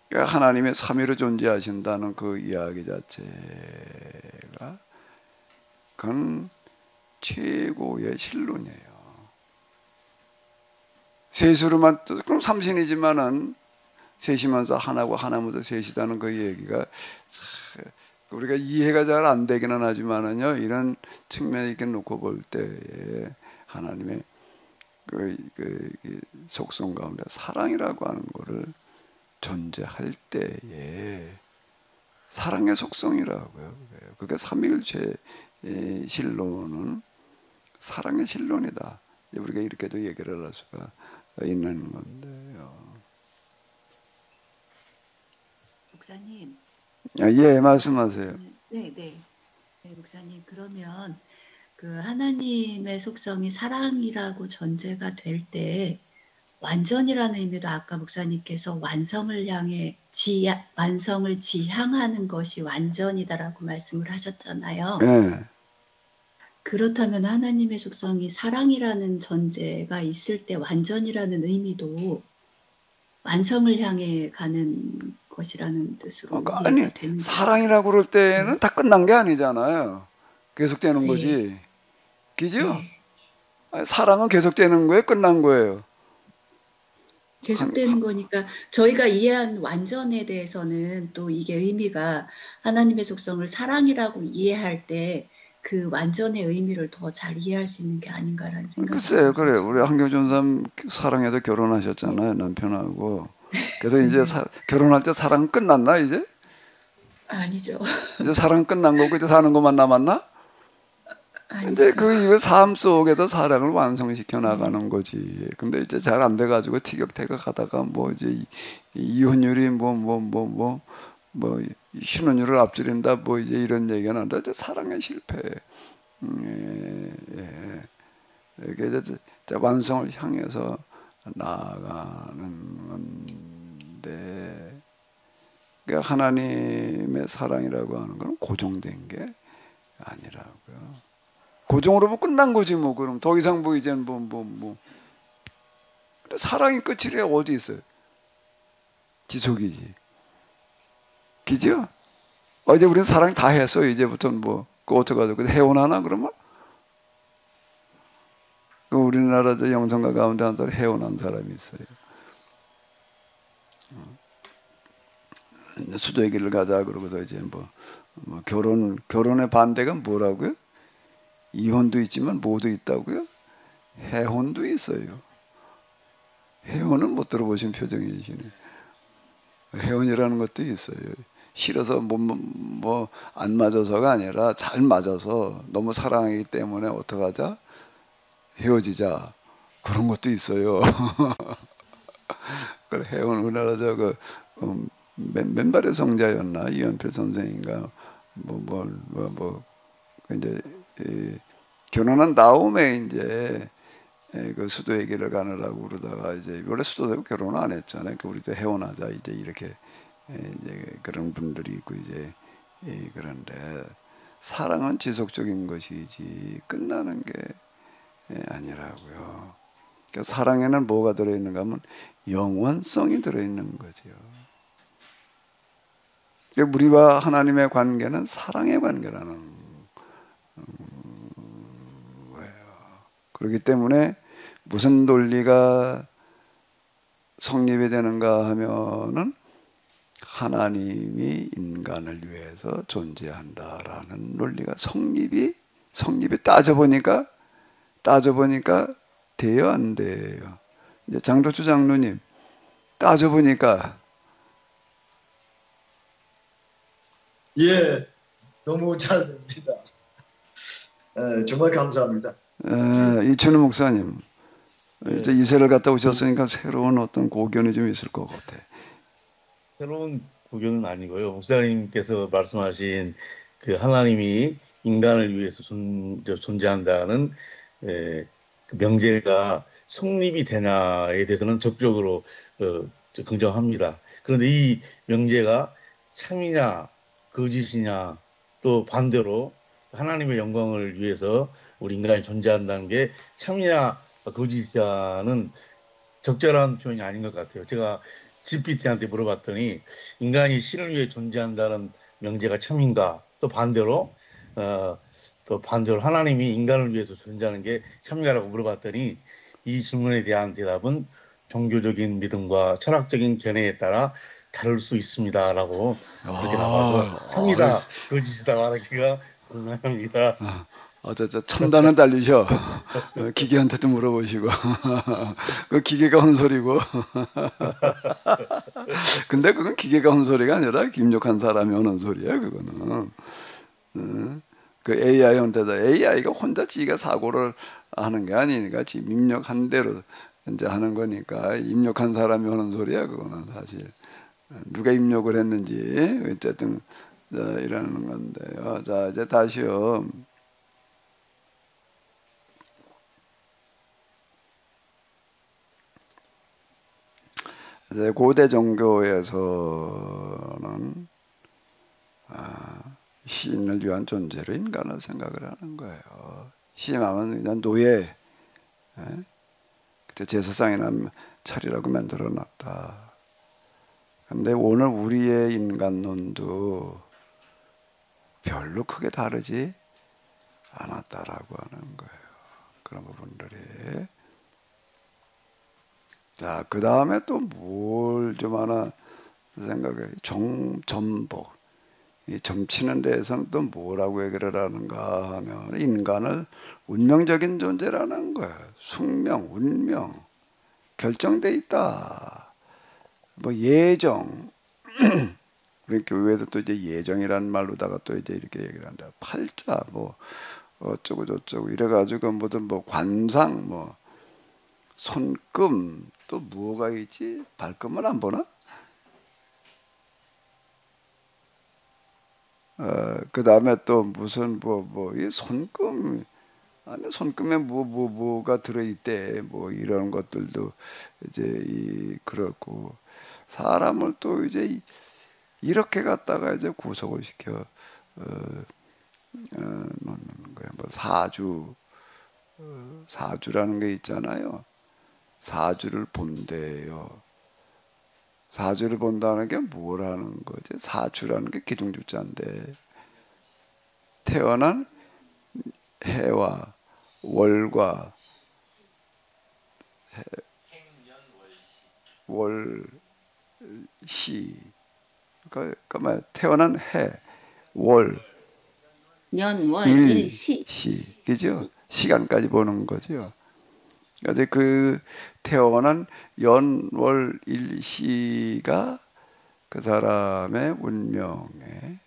그러니까 하나님의 삼위로 존재하신다는 그 이야기 자체가 그건 최고의 신론이에요. 셋으로만 그럼 삼신이지만은 셋이면서 하나고 하나면서 셋이다는 그 얘기가 우리가 이해가 잘 안 되기는 하지만은요 이런 측면에 이렇게 놓고 볼 때에 하나님의 그 속성 가운데 사랑이라고 하는 거를 존재할 때에 사랑의 속성이라고요. 그게 삼위일체 신론은 사랑의 신론이다. 우리가 이렇게도 얘기를 할 수가 있는 건데요. 목사님. 예, 말씀하세요. 네, 목사님. 그러면 그 하나님의 속성이 사랑이라고 전제가 될 때 완전이라는 의미도 아까 목사님께서 완성을 지향하는 것이 완전이다라고 말씀을 하셨잖아요. 네. 그렇다면 하나님의 속성이 사랑이라는 전제가 있을 때 완전이라는 의미도 완성을 향해 가는 것이라는 뜻으로 아니 되는 사랑이라고 그럴 때는 다 끝난 게 아니잖아요. 계속되는 거지. 그죠? 네. 사랑은 계속되는 거예요? 끝난 거예요? 계속되는 거니까 저희가 이해한 완전에 대해서는 또 이게 의미가 하나님의 속성을 사랑이라고 이해할 때 그 완전의 의미를 더 잘 이해할 수 있는 게 아닌가라는 생각이 글쎄요. 그래요. 우리 한교준 사람 사랑해서 결혼하셨잖아요. 남편하고. 그래서 이제 결혼할 때 사랑 끝났나 이제? 아니죠. 이제 사랑 끝난 거고 이제 사는 것만 남았나? 이제 그 이후에 삶 속에서 사랑을 완성시켜 나가는 거지. 근데 이제 잘 안 돼가지고 티격태격하다가 뭐 이제 이혼율이 뭐 신혼율을 앞지른다 뭐 이제 이런 얘기가 나온다. 이제 사랑의 실패. 이게 이제 완성을 향해서 나아가는 건데, 그러니까 하나님의 사랑이라고 하는 건 고정된 게 아니라고요. 고정으로 뭐 끝난 거지 뭐. 그럼 더 이상 뭐 이제는 뭐. 사랑이 끝이래 어디 있어요? 지속이지. 그죠? 이제 우리는 사랑 다 했어. 이제부터는 뭐 어떡하죠? 해원하나 그러면? 우리나라 영성가 가운데 한 사람 해원한 사람이 있어요. 수도의 길을 가자 그러고서 이제 뭐 결혼의 반대가 뭐라고요? 이혼도 있지만 뭐도 있다고요? 해혼도 있어요. 해혼은 못 들어보신 표정이시네. 해혼이라는 것도 있어요. 싫어서 뭐 안 맞아서가 아니라 잘 맞아서 너무 사랑하기 때문에 어떡하자? 헤어지자. 그런 것도 있어요. 해혼 우리나라 맨발의 성자였나 이연필 선생인가 이제 결혼한 다음에 이제 그 수도의 길을 가느라고 그러다가 이제 원래 수도되고 결혼을 안 했잖아요. 우리도 해혼하자 이제 이렇게 이제 그런 분들이 있고 이제 그런데 사랑은 지속적인 것이지 끝나는 게 아니라고요. 그러니까 사랑에는 뭐가 들어있는가 하면 영원성이 들어있는 거죠. 그러니까 우리와 하나님의 관계는 사랑의 관계라는 거예요. 그렇기 때문에 무슨 논리가 성립이 되는가 하면은 하나님이 인간을 위해서 존재한다라는 논리가 성립이 따져보니까 돼요, 안 돼요? 이제 장덕주 장로님 따져보니까 예, 너무 잘 됩니다. 정말 감사합니다. 이춘우 목사님 이제 이세를 갔다 오셨으니까 새로운 어떤 고견이 좀 있을 것 같아. 새로운 고견은 아니고요. 목사님께서 말씀하신 그 하나님이 인간을 위해서 존재한다는 그 명제가 성립이 되냐에 대해서는 적극적으로 긍정합니다. 그런데 이 명제가 참이냐 거짓이냐 또 반대로 하나님의 영광을 위해서 우리 인간이 존재한다는 게 참이냐 거짓이냐는 적절한 표현이 아닌 것 같아요. 제가 GPT한테 물어봤더니 인간이 신을 위해 존재한다는 명제가 참인가? 또 반대로 하나님이 인간을 위해서 존재하는 게 참인가라고 물어봤더니 이 질문에 대한 대답은 종교적인 믿음과 철학적인 견해에 따라 다를 수 있습니다라고 그렇게 나와서 참이다 거짓이다 말하기가 곤란합니다. 저 첨단은 달리셔. 기계한테도 물어보시고 그 기계가 혼소리고 근데 그건 기계가 혼소리가 아니라 입력한 사람이 하는 소리야. 그거는 그 AI한테다 AI가 혼자 지가 사고를 하는 게 아니니까 지금 입력한 대로 이제 하는 거니까 입력한 사람이 하는 소리야. 그거는 사실 누가 입력을 했는지 어쨌든 이러는 건데요. 자 이제 다시요. 고대 종교에서는 신을 위한 존재로 인간을 생각을 하는 거예요. 신하면 그냥 노예, 그때 제사상이나 차리라고 만들어놨다. 그런데 오늘 우리의 인간론도 별로 크게 다르지 않았다라고 하는 거예요. 그런 부분들이. 자, 그 다음에 또 뭘 좀 하나 생각해. 점복. 이 점치는 데에서는 또 뭐라고 얘기를 하는가 하면 인간을 운명적인 존재라는 거예요. 숙명, 운명. 결정돼 있다. 뭐 예정. 우리 교회에서 또 이제 예정이라는 말로다가 또 이제 이렇게 얘기를 한다. 팔자, 뭐 어쩌고 저쩌고 이래가지고 뭐든 뭐 관상, 뭐 손금. 또 뭐가 있지? 발금을 안 보나? 그 다음에 또 무슨 이 손금 안에 손금에 뭐가 들어있대 뭐 이런 것들도 이제 그렇고 사람을 또 이제 이렇게 갖다가 이제 구속을 시켜 놓는 거예요. 뭐 사주라는 게 있잖아요. 사주를 본대요. 사주를 본다는 게 뭐라는 거지? 사주라는 게 기둥주자인데 태어난 해와 월과 월시 그러니까 태어난 해, 월, 년, 월, 일, 시. 그죠? 시간까지 보는 거죠. 그래서 그 태어난 연, 월, 일, 시가 그 사람의 운명에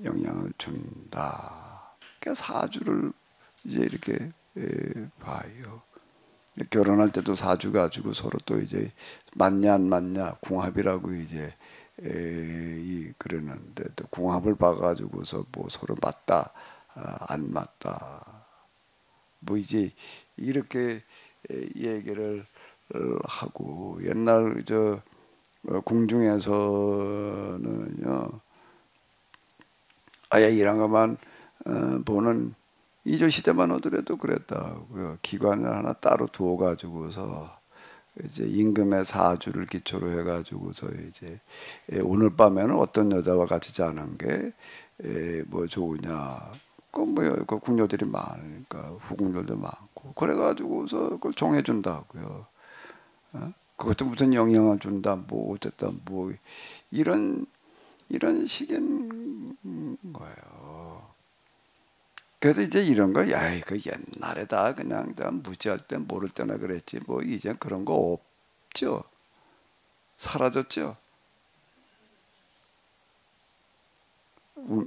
영향을 준다. 그러니까 사주를 이제 이렇게 봐요. 결혼할 때도 사주 가지고 서로 또 이제 맞냐 안 맞냐 궁합이라고 이제 그러는데 또 궁합을 봐가지고서 뭐 서로 맞다 안 맞다 뭐 이제 이렇게 얘기를 하고 옛날 저 궁중에서는요 아예 이런 것만 보는 이조 시대만 오더라도 그랬다고요. 기관을 하나 따로 두어가지고서 이제 임금의 사주를 기초로 해가지고서 이제 오늘 밤에는 어떤 여자와 같이 자는 게 뭐 좋으냐. 그 궁녀들이 많으니까 후궁들도 많고 그래가지고서 그걸 정해준다고요. 그것도 무슨 영향을 준다. 뭐 어쨌든 뭐 이런 식인 거예요. 그래서 이제 이런 걸, 야, 그 옛날에 다 그냥 무지할 때 모를 때나 그랬지. 뭐 이제 그런 거 없죠. 사라졌죠.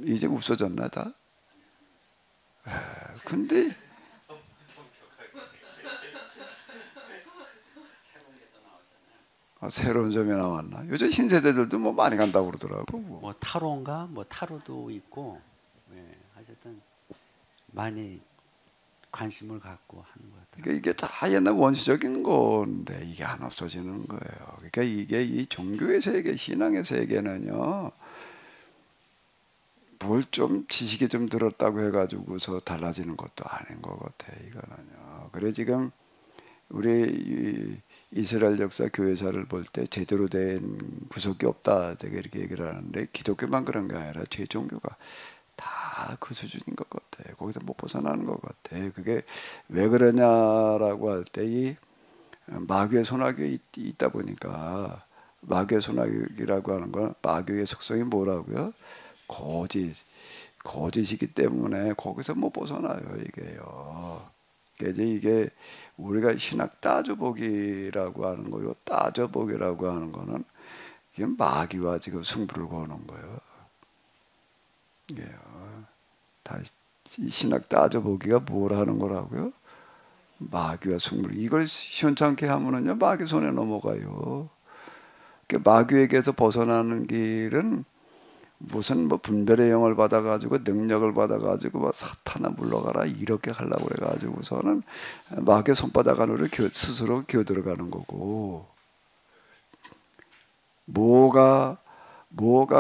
이제 없어졌나 다? 근데 새로운 점이 나왔나? 요즘 신세대들도 뭐 많이 간다고 그러더라고. 뭐 타로인가? 뭐 타로도 있고, 어쨌든 많이 관심을 갖고 하는 것 같아요. 그러니까 이게 다 옛날 원시적인 건데 이게 안 없어지는 거예요. 그러니까 이게 이 종교의 세계, 신앙의 세계는요, 뭘 좀 지식이 좀 들었다고 해가지고서 달라지는 것도 아닌 것 같아. 이거는요. 그래 지금 우리 이스라엘 역사 교회사를 볼 때 제대로 된 구속이 없다 되게 이렇게 얘기를 하는데 기독교만 그런 게 아니라 제 종교가 다 그 수준인 것 같아. 거기서 못 벗어나는 것 같아. 그게 왜 그러냐라고 할 때 이 마귀의 손아귀에 있다 보니까 마귀의 손아귀라고 하는 건 마귀의 속성이 뭐라고요? 거짓이기 때문에 거기서 못 벗어나요 이게요. 이제 이게 우리가 신학 따져보기라고 하는 거요. 따져보기라고 하는 거는 지금 마귀와 지금 승부를 거는 거예요. 이게요. 다 신학 따져보기가 뭘 하는 거라고요? 마귀와 승부를. 이걸 시원찮게 하면은요 마귀 손에 넘어가요. 마귀에게서 벗어나는 길은 무슨 뭐 분별의 영을 받아가지고 능력을 받아가지고 뭐 사탄아 물러가라 이렇게 하려고 그래가지고서는 마귀의 손바닥 안으로 스스로 기어들어가는 거고 뭐가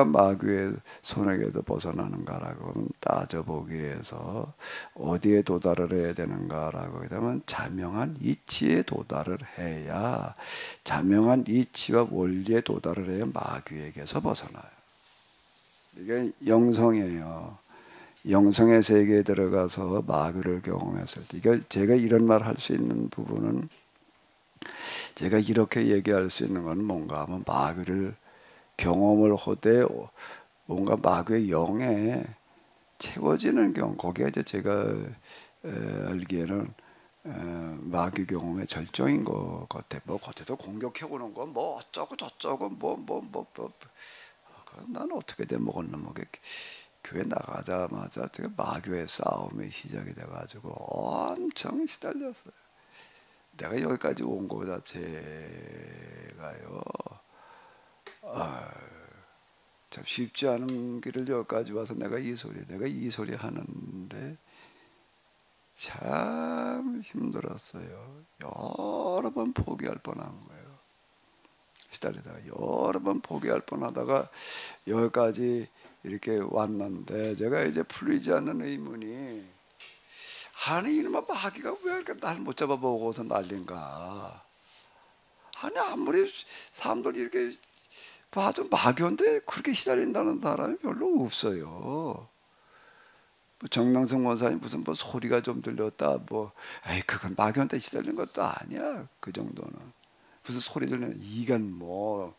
마귀의 손에게서 벗어나는가라고 따져보기 위해서 어디에 도달을 해야 되는가라고 하면 자명한 이치에 도달을 해야 자명한 이치와 원리에 도달을 해야 마귀에게서 벗어나요. 이게 영성이에요. 영성의 세계에 들어가서 마귀를 경험했을 때, 이게 제가 이런 말 할 수 있는 부분은 제가 이렇게 얘기할 수 있는 건 뭔가 하면 마귀를 경험을 하되 뭔가 마귀의 영에 채워지는 경험, 거기에 이제 제가 알기에는 마귀 경험의 절정인 것 같아. 뭐 겉에서 공격해오는 건 뭐 어쩌고 저쩌고 난 어떻게 돼 먹었나 뭐 교회 나가자마자 마귀의 싸움이 시작이 돼가지고 엄청 시달렸어요. 내가 여기까지 온 거 자체가요. 참 쉽지 않은 길을 여기까지 와서 내가 이 소리 하는데 참 힘들었어요. 여러 번 포기할 뻔한 거예요. 시달리다가 여러 번 포기할 뻔하다가 여기까지 이렇게 왔는데 제가 이제 풀리지 않는 의문이 아니 이놈아 마귀가 왜 이렇게 날 못 잡아보고서 난린가. 아니 아무리 사람들이 이렇게 봐도 마귀인데 그렇게 시달린다는 사람이 별로 없어요. 뭐 정명성 원사님 무슨 뭐 소리가 좀 들렸다 뭐 에이 그건 마귀한테 시달린 것도 아니야. 그 정도는 무슨 소리 들리는 이건 뭐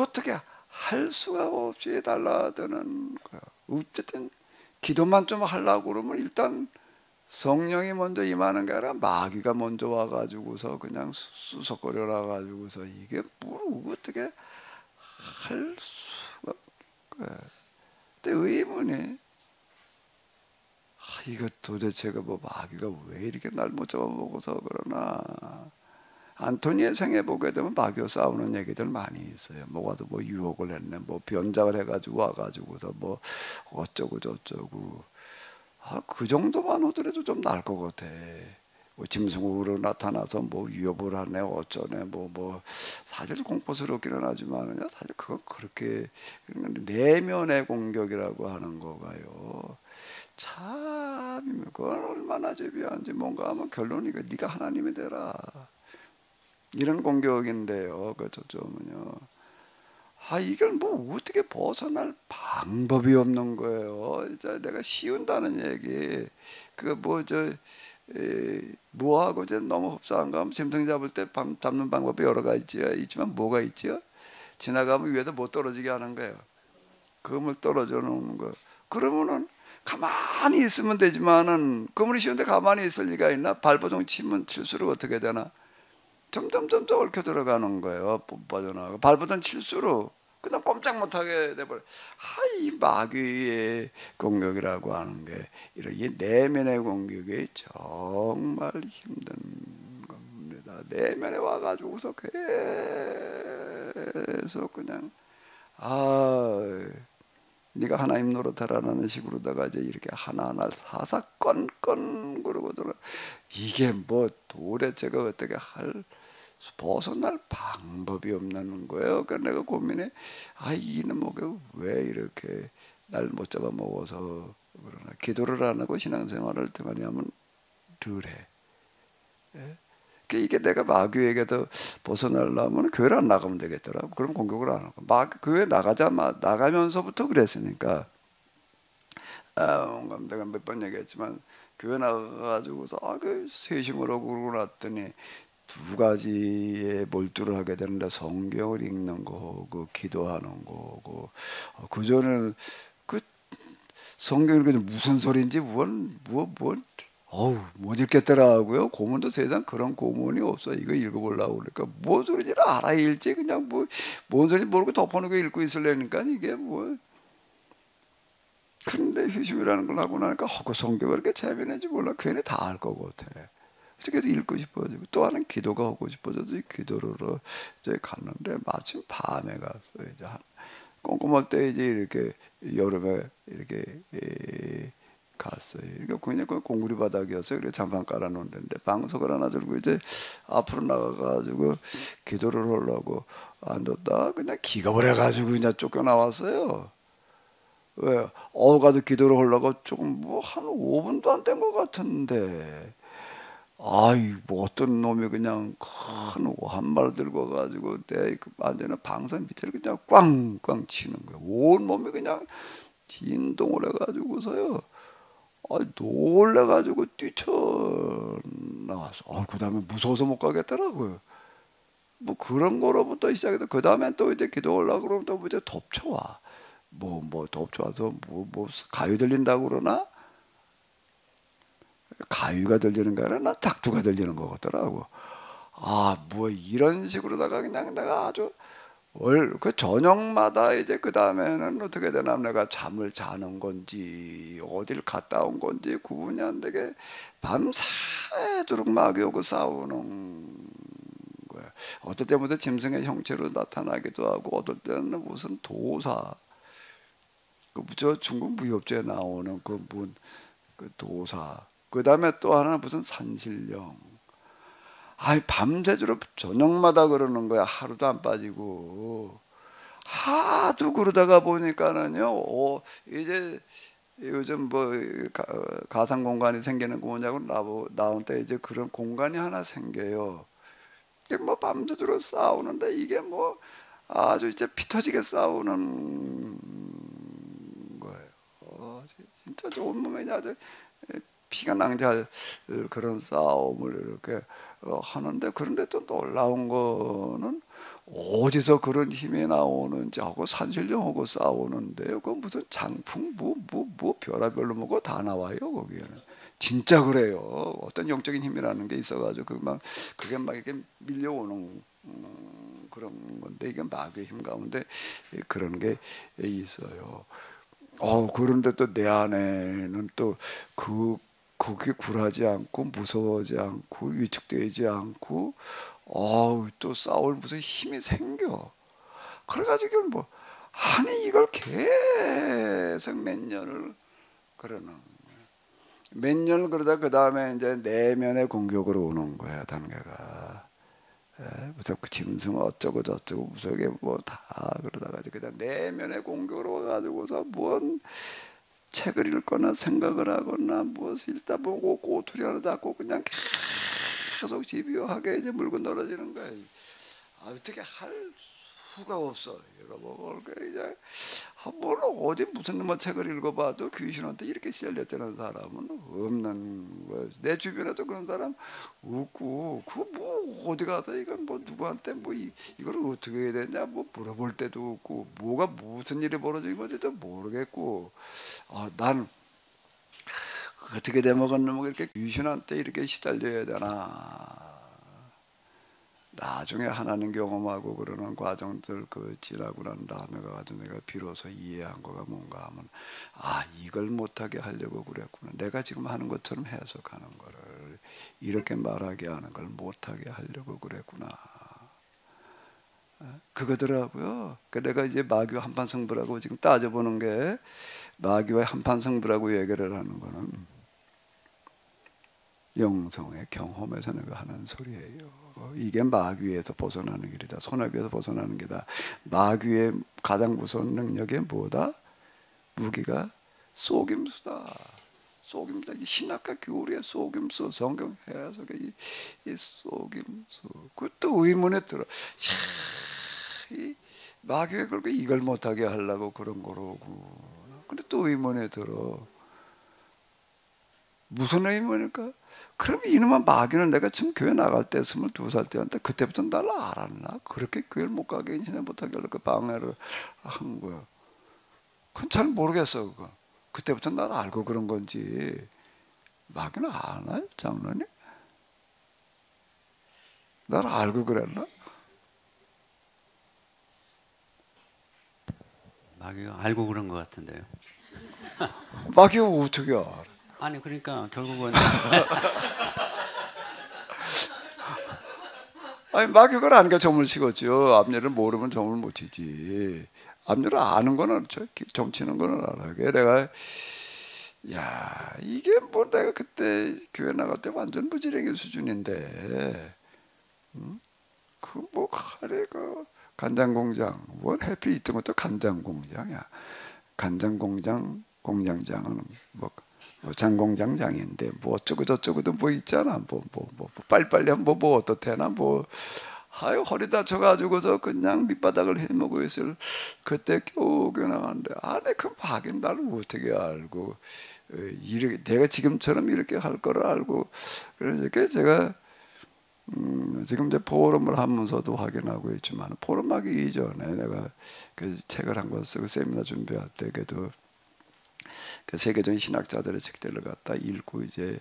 어떻게 할 수가 없이 달라드는 거야. 어쨌든 기도만 좀 하려고 그러면 일단 성령이 먼저 임하는 게 아니라 마귀가 먼저 와가지고서 그냥 수석거려라 가지고서 이게 뭘 어떻게 할 수가 없는 거야. 근데 의문이 이거 도대체가 뭐 마귀가 왜 이렇게 날 못 잡아보고서 그러나. 안토니의 생애 보게 되면 마귀와 싸우는 얘기들 많이 있어요. 뭐가도 뭐 유혹을 했네, 뭐 변장을 해가지고 와가지고서 뭐 어쩌고 저쩌고. 그 정도만 하더라도 좀 나을 것 같아. 뭐 짐승으로 나타나서 뭐 위협을 하네, 어쩌네, 뭐 사실 공포스럽기는 하지만은 사실 그건 그렇게 내면의 공격이라고 하는 거가요. 참 그건 얼마나 재미한지 뭔가 하면 결론이 네가 하나님이 되라. 이런 공격인데요. 그 저점은요. 이걸 뭐 어떻게 벗어날 방법이 없는 거예요. 이제 내가 쉬운다는 얘기. 뭐하고 이제 너무 흡사한가 하면 짐승 잡을 때 잡는 방법이 여러 가지 있지만 뭐가 있죠? 지나가면 위에다 못 떨어지게 하는 거예요. 그물 떨어져 놓는 거. 그러면은 가만히 있으면 되지만은 그물이 쉬운데 가만히 있을 리가 있나? 발버둥 치면 칠수록 어떻게 되나? 점점 얽혀 들어가는 거예요. 빠져나가고 발버둥 칠수록 그냥 꼼짝 못하게 돼버려. 이 마귀의 공격이라고 하는 게 이렇게 내면의 공격이 정말 힘든 겁니다. 내면에 와가지고서 계속 그냥 네가 하나님 노릇하라는 식으로다가 이제 이렇게 하나하나 사사건건 그러고 들어. 이게 뭐 도대체가 어떻게 벗어날 방법이 없는 거예요. 그러니까 내가 고민해. 이놈에게 왜 이렇게 날 못 잡아먹어서 그러나. 기도를 안 하고 신앙생활을 등한히 하면 덜해. 예? 이게 내가 마귀에게도 벗어나려면 교회를 안 나가면 되겠더라고. 그럼 공격을 안 하고. 교회 나가면서부터 그랬으니까. 내가 몇 번 얘기했지만 교회 나가가지고서 그 세심으로 그러고 났더니 두 가지에 몰두를 하게 되는데 성경을 읽는 거고 기도하는 거고. 그전에는 그 성경 읽으면 무슨 소리인지 못 읽겠더라고요. 고문도 세상 그런 고문이 없어. 이거 읽어보려고 그러니까 뭔 소리인지 알아야 읽지. 그냥 뭔 소리인지 모르고 덮어놓고 읽고 있으려니까 이게 뭐. 근데 휴심이라는 걸 하고 나니까 그 성경이 그렇게 재미있는지 몰라. 괜히 다 알 것 같아. 그래서 읽고 싶어지고 또 하나는 기도가 하고 싶어져서 기도를 이제 갔는데 마침 밤에 갔어요. 이제 꼼꼼할 때 이제 이렇게 여름에 이렇게 갔어요. 그러니까 그냥 공구리 바닥이었어요. 그래서 장판 깔아놓는데 방석을 하나 들고 이제 앞으로 나가가지고 기도를 하려고 앉았다 그냥 기겁을 해가지고 그냥 쫓겨나왔어요. 왜? 가도 기도를 하려고 조금 뭐 한 5분도 안 된 것 같은데. 뭐 어떤 놈이 그냥 큰 한 말 들고 가지고 내 완전히 방석 밑에 그냥 꽝꽝 치는 거예요. 온 몸이 그냥 진동을 해가지고서요. 놀래가지고 뛰쳐나왔어. 그 다음에 무서워서 못 가겠더라고요. 뭐 그런 거로부터 시작해서 그 다음에 또 이제 기도하려고 그러면 또 이제 덮쳐와. 뭐 덮쳐와서 뭐 가위 들린다고 그러나? 가위가 들리는 게 아니라 닥두가 들리는 거 같더라고. 뭐 이런 식으로다가 그냥 내가 아주 그 저녁마다 이제 그 다음에는 어떻게 되나 내가 잠을 자는 건지 어딜 갔다 온 건지 구분이 안 되게 밤새도록 마귀하고 싸우는 거야. 어떨 때부터 짐승의 형체로 나타나기도 하고 어떨 때는 무슨 도사 저 중국 무협지에 나오는 그 도사. 그 다음에 또 하나 무슨 산신령. 밤새도록 저녁마다 그러는 거야. 하루도 안 빠지고. 하도 그러다가 보니까는요, 이제 요즘 뭐 가상 공간이 생기는 거 뭐냐고 나온 때 이제 그런 공간이 하나 생겨요. 이게 뭐 밤새도록 싸우는데 이게 뭐 아주 이제 피 터지게 싸우는 거예요. 진짜 좋은 몸에 아주 피가 낭자할 그런 싸움을 이렇게 하는데, 그런데 또 놀라운 거는 어디서 그런 힘이 나오는지 하고 산신령하고 싸우는데요. 그 무슨 장풍 뭐 별하별로 뭐고 다 나와요 거기에는. 진짜 그래요. 어떤 영적인 힘이라는 게 있어가지고 그게 막 이렇게 밀려오는 그런 건데, 이게 마귀의 힘 가운데 그런 게 있어요. 그런데 또 내 안에는 또 그게 굴하지 않고 무서워하지 않고 위축되지 않고 또 싸울 무슨 힘이 생겨. 그래가지고 뭐 아니 이걸 계속 몇 년을 그러는 거야. 몇 년을 그러다 그 다음에 이제 내면의 공격으로 오는 거야 단계가. 무슨 그 짐승 어쩌고 저쩌고 무슨 뭐 다 그러다가 그다음 내면의 공격으로 와가지고서 뭔 책을 읽거나 생각을 하거나 무엇을 읽다 보고 꼬투리 하나 잡고 그냥 계속 집요하게 이제 물고 늘어지는 거예요. 어떻게 할 수가 없어. 이거 뭐 이제 뭘 어디 무슨 뭐 책을 읽어봐도 귀신한테 이렇게 시달렸다는 사람은 없는 거예요. 내 주변에도 그런 사람 없고, 그 뭐 어디 가서 이건 뭐 누구한테 뭐 이걸 어떻게 해야 되냐 뭐 물어볼 때도 없고, 뭐가 무슨 일이 벌어진 건지도 모르겠고, 난 어떻게 되먹었는 뭐 이렇게 귀신한테 이렇게 시달려야 되나. 나중에 하나님 경험하고 그러는 과정들 지나고 난 다음에 가지고 내가 비로소 이해한 거가 뭔가 하면, 이걸 못하게 하려고 그랬구나. 내가 지금 하는 것처럼 해석하는 거를 이렇게 말하게 하는 걸 못하게 하려고 그랬구나. 그거더라고요. 내가 이제 마귀와 한판승부라고 지금 따져보는 게, 마귀와 한판승부라고 얘기를 하는 거는 영성의 경험에서 내가 하는 소리예요. 이게 마귀에서 벗어나는 길이다. 소나기에서 벗어나는 길이다. 마귀의 가장 무서운 능력이 뭐다? 무기가 속임수다. 속임수다. 신학과 교리의 속임수, 성경 해석의 이 속임수. 그것도 의문에 들어. 이 마귀가 그렇게 이걸 못하게 하려고 그런 거라고. 근데 또 의문에 들어. 무슨 의문일까? 그럼 이놈의 마귀는 내가 지금 교회 나갈 때 22살 때였는데 그때부터 날 알았나? 그렇게 교회를 못 가게 인신에 못하게 하려고 방해를 한 거야. 그건 잘 모르겠어. 그거. 그때부터 날 알고 그런 건지. 마귀는 아나요? 장로님? 날 알고 그랬나? 마귀가 알고 그런 것 같은데요. 마귀가 어떻게 알아? 아니 그러니까 결국은 아니 마귀를 아니까 점을 치겠죠. 앞니를 모르면 점을 못 치지. 앞니를 아는 거는 점 치는 거는 알아게. 내가 이게 뭐 내가 그때 교회 나갈 때 완전 무지랭이 수준인데, 그 뭐 카레 그 간장 공장, 뭐 해피 있던 것도 간장 공장이야. 간장 공장 공장장은 뭐 장공장장인데 뭐 어쩌고 저쩌고도 뭐 있잖아. 뭐 빨리빨리 하면 뭐 어떻대나 뭐. 허리 다쳐가지고서 그냥 밑바닥을 해먹고 있을 그때 겨우 나갔는데, 그 마귀는 나를 어떻게 알고 이렇게 내가 지금처럼 이렇게 할 거를 알고. 그러니까 제가 지금 이제 포럼을 하면서도 확인하고 있지만, 포럼하기 이전에 내가 그 책을 한 권 쓰고 세미나 준비할 때 그래도 그 세계적인 신학자들의 책들을 갖다 읽고 이제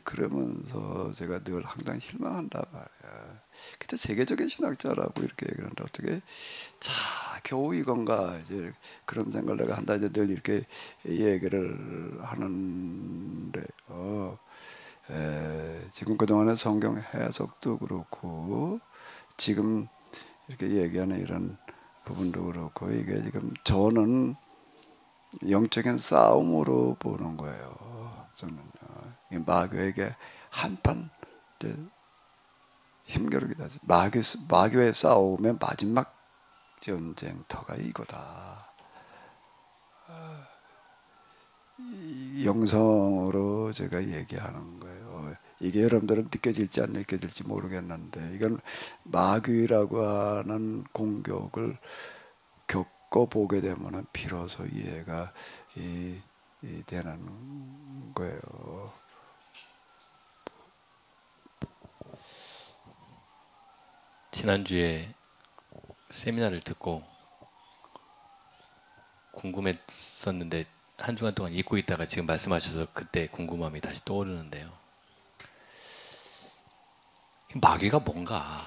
그러면서 제가 늘 항상 실망한다 말이야. 그때 세계적인 신학자라고 이렇게 얘기를 하는데 어떻게 겨우 이건가 이제 그런 생각을 내가 한다 이제 늘 이렇게 얘기를 하는데 지금 그동안의 성경 해석도 그렇고 지금 이렇게 얘기하는 이런 부분도 그렇고, 이게 지금 저는 영적인 싸움으로 보는 거예요. 저는 마귀에게 한판 힘겨루기다. 마귀와의 싸움의 마지막 전쟁터가 이거다. 이 영성으로 제가 얘기하는 거예요. 이게 여러분들은 느껴질지 안 느껴질지 모르겠는데 이건 마귀라고 하는 공격을 겪어보게 되면 비로소 이해가 되는 거예요. 지난주에 세미나를 듣고 궁금했었는데 한 주간 동안 잊고 있다가 지금 말씀하셔서 그때 궁금함이 다시 떠오르는데요. 마귀가 뭔가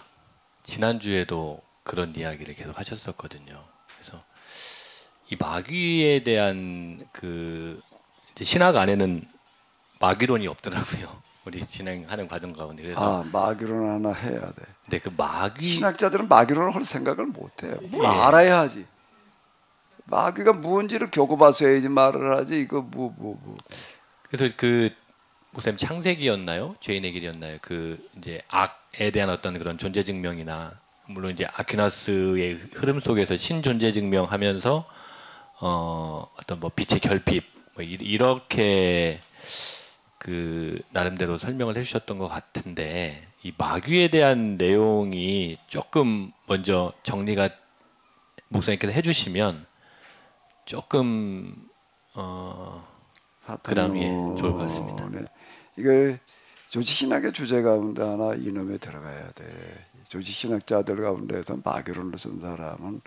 지난주에도 그런 이야기를 계속 하셨었거든요. 그래서 이 마귀에 대한 그 이제 신학 안에는 마귀론이 없더라고요. 우리 진행하는 과정 가운데. 그래서 마귀론 하나 해야 돼. 근데 그 마귀 신학자들은 마귀론을 할 생각을 못 해요. 뭘 예. 알아야 하지. 마귀가 무언지를 겪어봐서야지 말을 하지. 이거 뭐. 그래서 그 목사님 창세기였나요? 죄인의 길이었나요? 그 이제 악에 대한 어떤 그런 존재 증명이나 물론 이제 아퀴나스의 흐름 속에서 신존재 증명하면서 어떤 뭐 빛의 결핍 뭐 이렇게 그 나름대로 설명을 해주셨던 것 같은데 이 마귀에 대한 내용이 조금 먼저 정리가 목사님께서 해주시면 조금 그다음에 좋을 것 같습니다. 네. 이거 조지신학의 주제 가운데 하나 이놈에 들어가야 돼. 조지신학자들 가운데서 마귀론을 쓴 사람은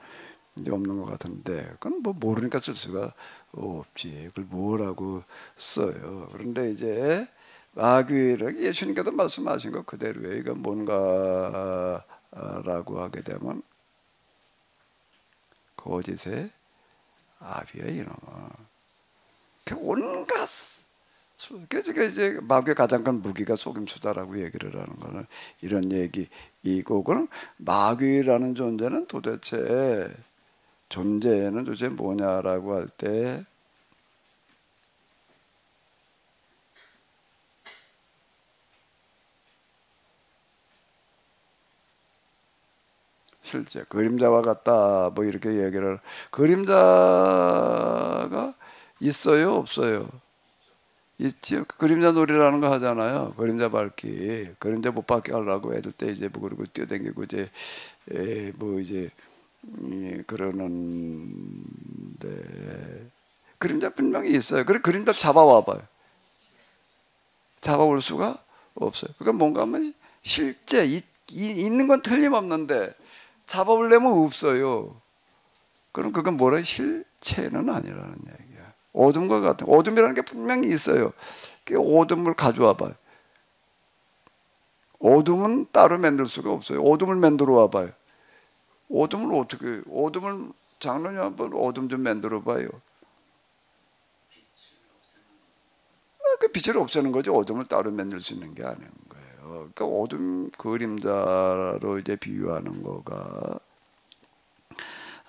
이제 없는 것 같은데 그건 뭐 모르니까 쓸 수가 없지. 그걸 뭐라고 써요. 그런데 이제 마귀를 예수님께서 말씀하신 것 그대로예요. 이거 뭔가라고 하게 되면 거짓의 아비야 이놈아. 그 온갖 그러니까 이제 마귀의 가장 큰 무기가 속임수다라고 얘기를 하는 거는 이런 얘기이고 그럼 마귀라는 존재는 도대체 뭐냐라고 할 때 실제 그림자와 같다 뭐 이렇게 얘기를 그림자가 있어요 없어요? 있지요. 그림자 놀이라는 거 하잖아요. 그림자 밟기, 그림자 못 밟게 하려고 애들 때 이제 뭐 그러고 뛰어다니고 이제 뭐 이제 그러는데 그림자 분명히 있어요. 그래 그림자 잡아와봐요. 잡아올 수가 없어요. 그러니까 뭔가 하면 실제 있는 건 틀림없는데 잡아오려면 없어요. 그럼 그건 뭐라 실체는 아니라는 얘기야. 어둠과 같은 어둠이라는 게 분명히 있어요. 그 어둠을 가져와 봐요. 어둠은 따로 만들 수가 없어요. 어둠을 만들어 와 봐요. 어둠을 어떻게 어둠을 장로님 한번 어둠 좀 만들어 봐요. 그 빛을 없애는 거죠. 어둠을 따로 만들 수 있는 게 아닌 거예요. 그러니까 어둠 그림자로 이제 비유하는 거가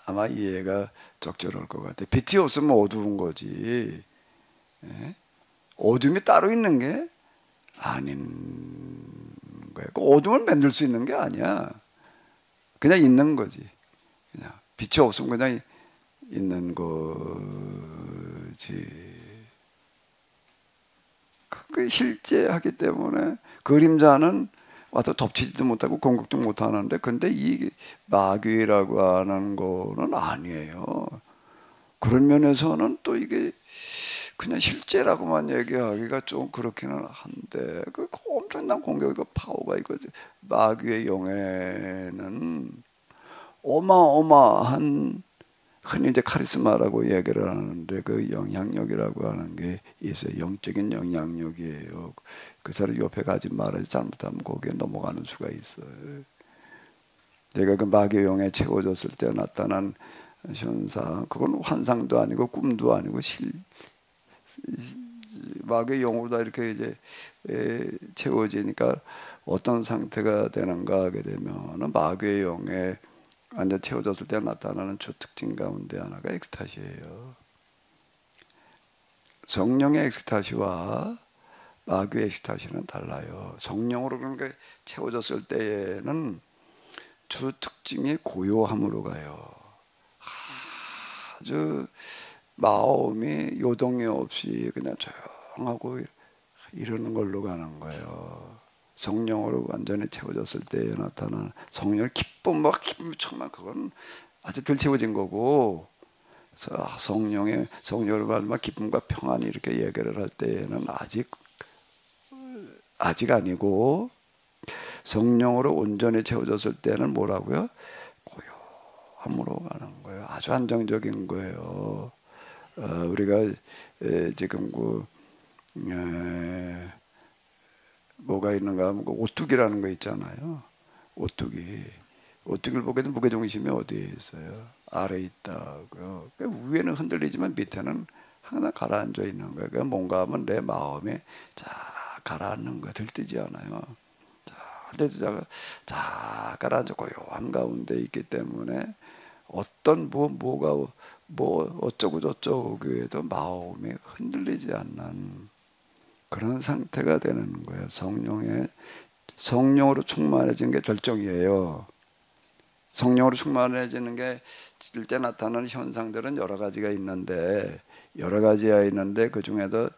아마 이해가 적절할 것 같아요. 빛이 없으면 어두운 거지. 예? 어둠이 따로 있는 게 아닌 거예요. 그 어둠을 만들 수 있는 게 아니야. 그냥 있는 거지. 그냥 빛이 없으면 그냥 있는 거지. 그 실제하기 때문에 그림자는 와서 덮치지도 못하고 공격도 못하는데 근데 이 마귀라고 하는 거는 아니에요. 그런 면에서는 또 이게 그냥 실제라고만 얘기하기가 좀 그렇기는 한데 그 엄청난 공격이고 파워가 이거지. 마귀의 영에는 어마어마한 흔히 이제 카리스마라고 얘기를 하는데 그 영향력이라고 하는 게 있어요. 영적인 영향력이에요. 그 사람 옆에 가지 말아야지 잘못하면 거기에 넘어가는 수가 있어요. 제가 그 마귀의 영에 채워졌을 때 나타난 현상, 그건 환상도 아니고 꿈도 아니고 마귀의 영으로 이렇게 이제 채워지니까 어떤 상태가 되는가 하게 되면은 마귀의 영에 완전 채워졌을 때 나타나는 주 특징 가운데 하나가 엑스타시예요. 성령의 엑스타시와 마귀의 엑스타시는 달라요. 성령으로 그러니까 채워졌을 때에는 주 특징이 고요함으로 가요. 아주 마음이 요동이 없이 그냥 조용하고 이러는 걸로 가는 거예요. 성령으로 완전히 채워졌을 때 나타나는 성령의 기쁨과 기쁨이 정말 그건 아주 덜 채워진 거고, 성령을 말마 기쁨과 평안이 이렇게 얘기를 할 때는 아직 아니고, 성령으로 온전히 채워졌을 때는 뭐라고요? 고요함으로 가는 거예요. 아주 안정적인 거예요. 우리가 지금 뭐가 있는가 하면 오뚜기라는 거 있잖아요. 오뚜기를 보게 되면 무게중심이 어디에 있어요? 아래에 있다고요. 위에는 흔들리지만 밑에는 항상 가라앉아 있는 거예요. 그러니까 뭔가 하면 내 마음에 쫙 가라앉는 거예요. 들뜨지 않아요. 쫙 가라앉아 고요한 가운데 있기 때문에 어떤 뭐가 어쩌고 저쩌고 해도 마음이 흔들리지 않는 그런 상태가 되는 거예요. 성령으로 충만해지는 게 절정이에요. 성령으로 충만해지는 게 실제 나타나는 현상들은 여러 가지가 있는데 그 중에도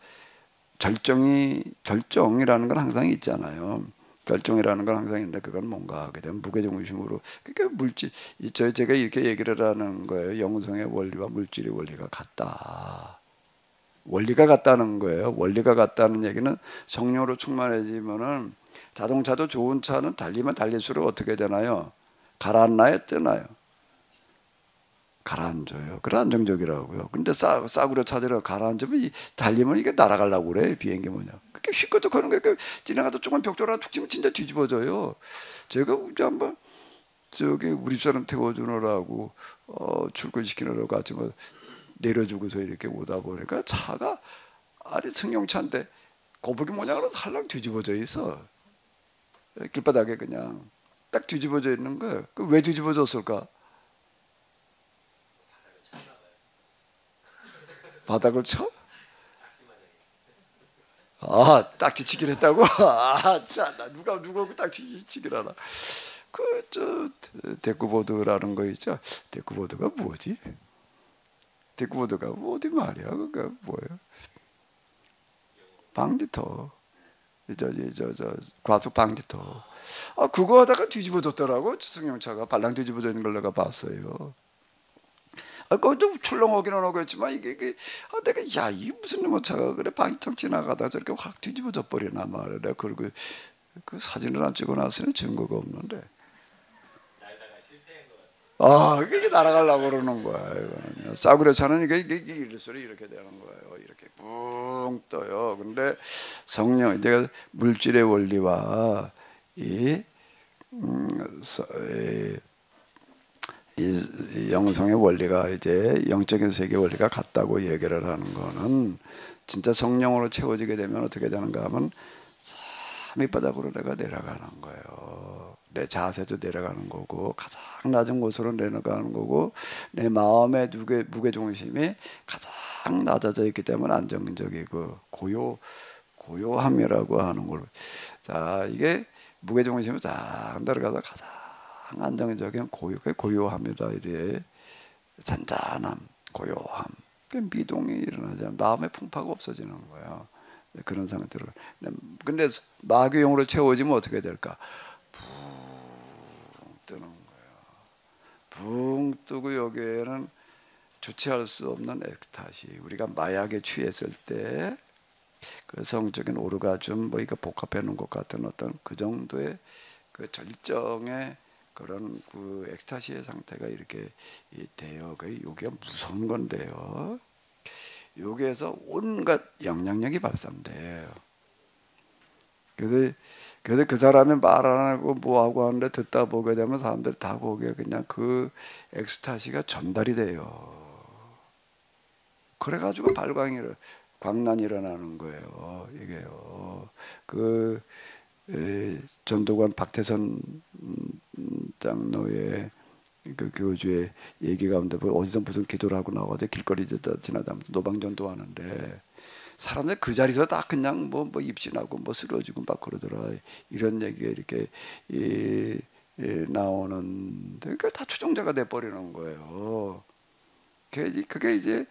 절정이라는 건 항상 있잖아요. 결정이라는 건 항상 있는데 그건 뭔가 하게 되면 무게중심으로, 그러니까 물질, 제가 이렇게 얘기를 하는 거예요. 영성의 원리와 물질의 원리가 같다. 원리가 같다는 거예요. 원리가 같다는 얘기는 성령으로 충만해지면은 자동차도 좋은 차는 달리면 달릴수록 어떻게 되나요? 가라앉나요? 뜨나요? 가라앉아요. 그래 안정적이라고요. 근데 싸구려 찾으러 가라앉으면 달리면 이게 날아가려고 그래. 비행기 뭐냐. 그렇게 휘껏 하는 거예요. 지나가도 조금 벽돌 하나 툭 치면 진짜 뒤집어져요. 제가 한번 우리 사람 태워주느라고 출근시키느라고 같이 내려주고서 이렇게 오다 보니까 차가 승용차인데 거북이 모양으로 살랑 뒤집어져 있어. 길바닥에 그냥 딱 뒤집어져 있는 거예요. 왜 뒤집어졌을까? 바닥을 쳐? 딱지 치긴 했다고? 나 누가 그 딱지 치긴 하나? 데크보드라는 거 있죠? 데크보드가 뭐지? 데크보드가 어디 말이야? 그게 뭐예요? 방지턱. 과속 방지턱. 그거 하다가 뒤집어졌더라고. 승용차가 발랑 뒤집어져 있는 걸 내가 봤어요. 그거 좀 출렁하기는 하겠지만 이게 내가 이게 무슨 차가 그래 방지턱 지나가다 저렇게 확 뒤집어져 버리나 말이야. 내가 그걸 그 사진을 안 찍어놨으니 증거가 없는데. 이게 날아가려고 그러는 거야. 이거는 싸구려 차는 이게 일소리 이렇게 되는 거예요. 이렇게 붕 떠요. 근데 성령, 내가 물질의 원리와 이 영성의 원리가 이제 영적인 세계 원리가 같다고 얘기를 하는 거는 진짜 성령으로 채워지게 되면 어떻게 되는가 하면 밑바닥으로 내가 내려가는 거예요. 내 자세도 내려가는 거고 가장 낮은 곳으로 내려가는 거고 내 마음의 무게중심이 가장 낮아져 있기 때문에 안정적이고 고요함이라고 하는 걸로. 자, 이게 무게중심이 쫙 내려가서 가장 안정적인 고요함이다. 이래 잔잔함, 고요함. 미동이 일어나지 않아. 마음의 풍파가 없어지는 거예요. 그런 상태로. 근데 마귀용으로 채워지면 어떻게 될까? 붕 뜨는 거예요. 붕 뜨고 여기에는 주체할 수 없는 엑스타시. 우리가 마약에 취했을 때 그 성적인 오르가즘 이거 복합해 놓은 것 같은 어떤 그 정도의 그 절정의 그런 그 엑스타시의 상태가 이렇게 돼요. 이게 무서운 건데요. 여기에서 온갖 영향력이 발산돼요. 그래서 그 사람이 말 안 하고 뭐하고 하는데 듣다 보게 되면 사람들 다 거기에 그냥 그 엑스타시가 전달이 돼요. 그래가지고 광란이 일어나는 거예요. 이게요. 전도관 박태선 장로의 그 교주의 얘기 가운데 어디서 무슨 기도를 하고 나와서 길거리 지나다 노방전도 하는데 사람들 그 자리에서 다 그냥 뭐 입신하고 쓰러지고 막 그러더라. 이런 얘기가 이렇게 나오는데 그러니까 다 추종자가 돼 버리는 거예요. 그게 이제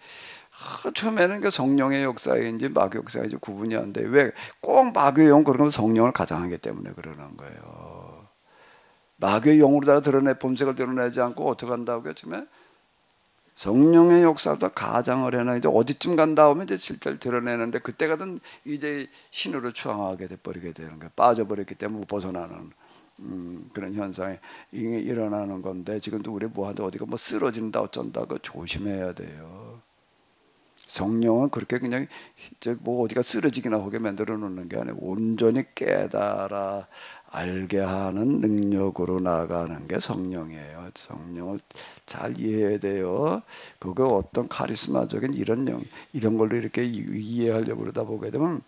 처음에는 그 성령의 역사인지 마귀 역사인지 구분이 안 돼. 왜 꼭 마귀의 영 그런 건 성령을 가장하기 때문에 그러는 거예요. 마귀의 영으로다가 본색을 드러내지 않고 어떻게 한다고 했지만 성령의 역사도 가장을 해놔. 이제 어디쯤 간 다음에 이제 실제를 드러내는데 그때가든 이제 신으로 추앙하게 돼버리게 되는 거예요. 빠져버렸기 때문에 벗어나는 그런 현상이 일어나는 건데 지금도 우리 뭐하는데 어디가 뭐 쓰러진다 어쩐다 그 조심해야 돼요. 성령은 그렇게 그냥 이제 뭐 어디가 쓰러지기나 하게 만들어 놓는 게 아니고 온전히 깨달아 알게 하는 능력으로 나아가는 게 성령이에요. 성령을 잘 이해해야 돼요. 그거 어떤 카리스마적인 이런 걸로 이렇게 이해하려고 그러다 보게 되면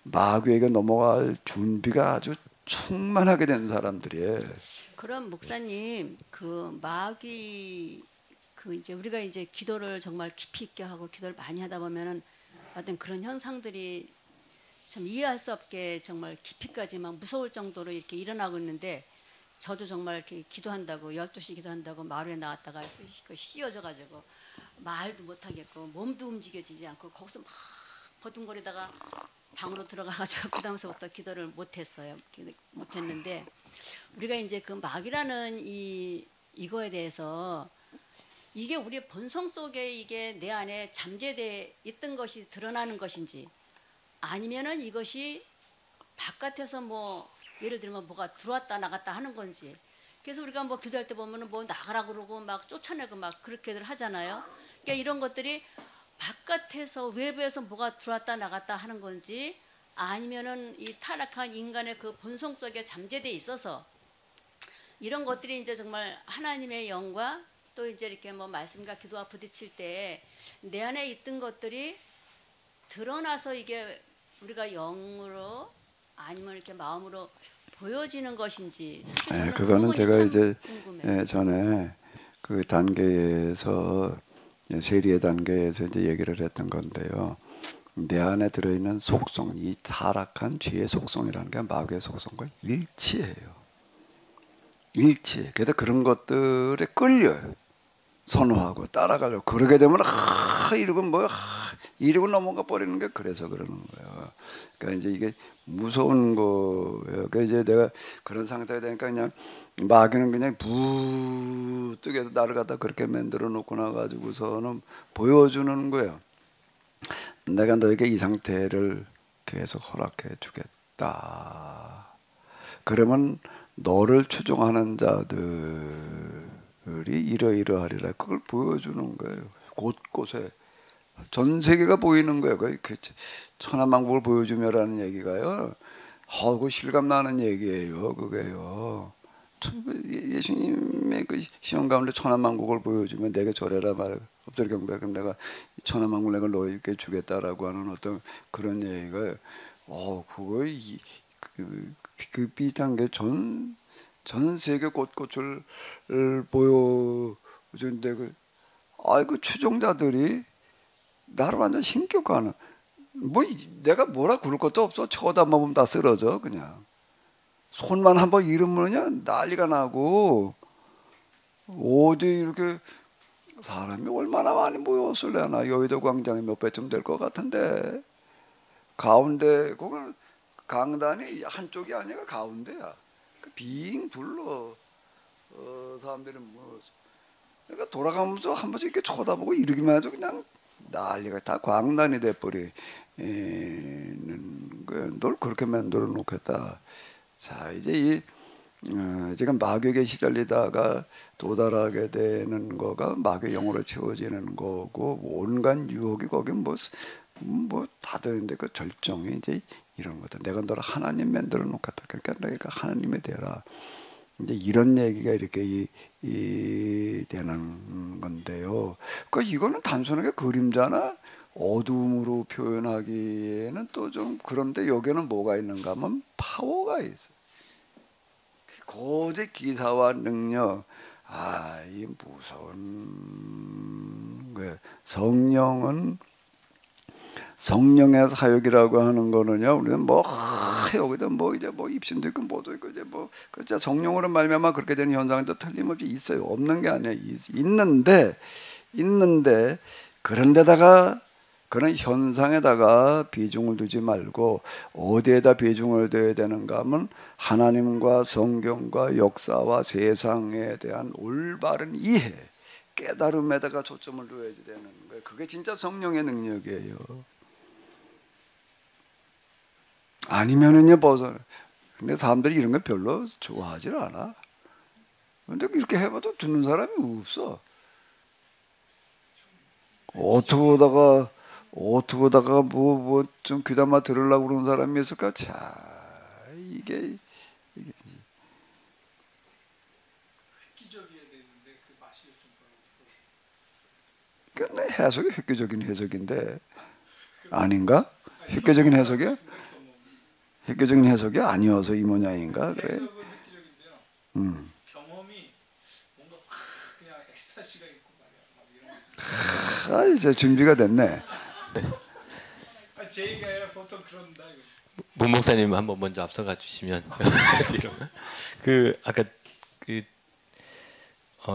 마귀에게 넘어갈 준비가 아주 충만하게 된 사람들이에요. 그럼 목사님 그 마귀 이제 우리가 이제 기도를 정말 깊이 있게 하고 기도를 많이 하다 보면은 어떤 그런 현상들이 참 이해할 수 없게 정말 깊이까지 막 무서울 정도로 이렇게 일어나고 있는데 저도 정말 이렇게 기도한다고 12시 기도한다고 마루에 나왔다가 씌어져 가지고 말도 못 하겠고 몸도 움직여지지 않고 거기서 막 버둥거리다가 방으로 들어가 가지고 그다음서부터 기도를 못 했어요. 못 했는데 우리가 이제 그 마귀라는 이거에 대해서 이게 우리의 본성 속에 이게 내 안에 잠재돼 있던 것이 드러나는 것인지 아니면은 이것이 바깥에서 뭐 예를 들면 뭐가 들어왔다 나갔다 하는 건지 그래서 우리가 뭐 기도할 때 보면은 뭐 나가라 그러고 막 쫓아내고 막 그렇게들 하잖아요. 그러니까 이런 것들이 바깥에서 외부에서 뭐가 들어왔다 나갔다 하는 건지 아니면은 이 타락한 인간의 그 본성 속에 잠재돼 있어서 이런 것들이 이제 정말 하나님의 영과 또 이제 이렇게 뭐 말씀과 기도와 부딪힐 때 내 안에 있던 것들이 드러나서 이게 우리가 영으로 아니면 이렇게 마음으로 보여지는 것인지 사실 저는 그거는 그 제가 이제 궁금해요. 전에 그 단계에서 세리의 단계에서 이제 얘기를 했던 건데요. 내 안에 들어있는 속성, 이 타락한 죄의 속성이라는 게 마귀의 속성과 일치해요. 일치. 그래서 그런 것들에 끌려요. 선호하고 따라가려고. 그러게 되면 이러고 넘어가 버리는 게 그래서 그러는 거예요. 그러니까 이제 이게 무서운 거예요. 그러니까 이제 내가 그런 상태가 되니까 그냥 마귀는 그냥 부뜩해서 나를 갖다 그렇게 만들어 놓고 나가지고서는 보여주는 거예요. 내가 너에게 이 상태를 계속 허락해 주겠다. 그러면 너를 추종하는 자들이 이러이러하리라. 그걸 보여주는 거예요. 곳곳에 전 세계가 보이는 거예요. 그 천하만국을 보여주며라는 얘기가요. 그 실감 나는 얘기예요. 그게요. 예수님의 그 시험 가운데 천하만국을 보여주면 내게 절해라 말해. 엎드려 경배. 그럼 내가 천하만국 내가 너에게 주겠다라고 하는 어떤 그런 얘기가 그거 그 비슷한 게 전 세계 곳곳을 보여주는데 그 추종자들이 나를 완전 신격하는 내가 뭐라 그럴 것도 없어. 쳐다만 보면 다 쓰러져. 그냥 손만 한번 잃으면 그냥 난리가 나고 어디 이렇게 사람이 얼마나 많이 모였을래나. 여의도 광장이 몇 배쯤 될 것 같은데 가운데 그건 강단이 한쪽이 아니라 가운데야. 빙 둘러 사람들이 그러니까 돌아가면서 한 번씩 이렇게 쳐다보고 이러기만 해도 그냥 난리가 다 광단이 돼버리는 거예요. 널 그렇게 만들어 놓겠다. 자 이제 지금 마귀에게 시달리다가 도달하게 되는 거가 마귀의 영으로 채워지는 거고 온갖 유혹이 거기 뭐 다 되는데 그 절정이 이제 이런 거다. 내가 너를 하나님 만들어 놓겠다. 그러니까 너희가 하나님이 되라. 이제 이런 얘기가 이렇게 되는 건데요. 그러니까 이거는 단순하게 그림자나 어둠으로 표현하기에는 또 좀 그런데 여기는 뭐가 있는가 하면 파워가 있어요. 고지 기사와 능력. 이 무서운 거예요. 성령의 사역이라고 하는 거는요. 우리는 여기다 이제 입신도 있고 뭐도 있고 이제 그자 성령으로 말미암아 그렇게 되는 현상도 틀림없이 있어요. 없는 게 아니에요. 있는데 있는데 그런데다가 그런 현상에다가 비중을 두지 말고 어디에다 비중을 둬야 되는가 하면 하나님과 성경과 역사와 세상에 대한 올바른 이해, 깨달음에다가 초점을 둬야 되는 거예요. 그게 진짜 성령의 능력이에요. 아니면은요 벗어. 근데 사람들이 이런 거 별로 좋아하질 않아. 근데 이렇게 해봐도 듣는 사람이 없어. 어떻게 보다가 뭐 좀 귀담아 들으려고 그러는 사람이 있을까? 자, 이게 획기적이어야 되는데 그 맛이 좀 별로 없어. 근데 해석이 획기적인 해석인데 아닌가? 획기적인 해석이야? 획기적인 해석이 아니어서 이 모양인가? 그래? 해석은 획기적인데요. 경험이 뭔가 그냥 엑스타시가 있고 말이야. 막 이런. 아, 이제 준비가 됐네. 제 얘기가 보통 그런다. 문 목사님 한번 먼저 앞서가 주시면 그 아까 그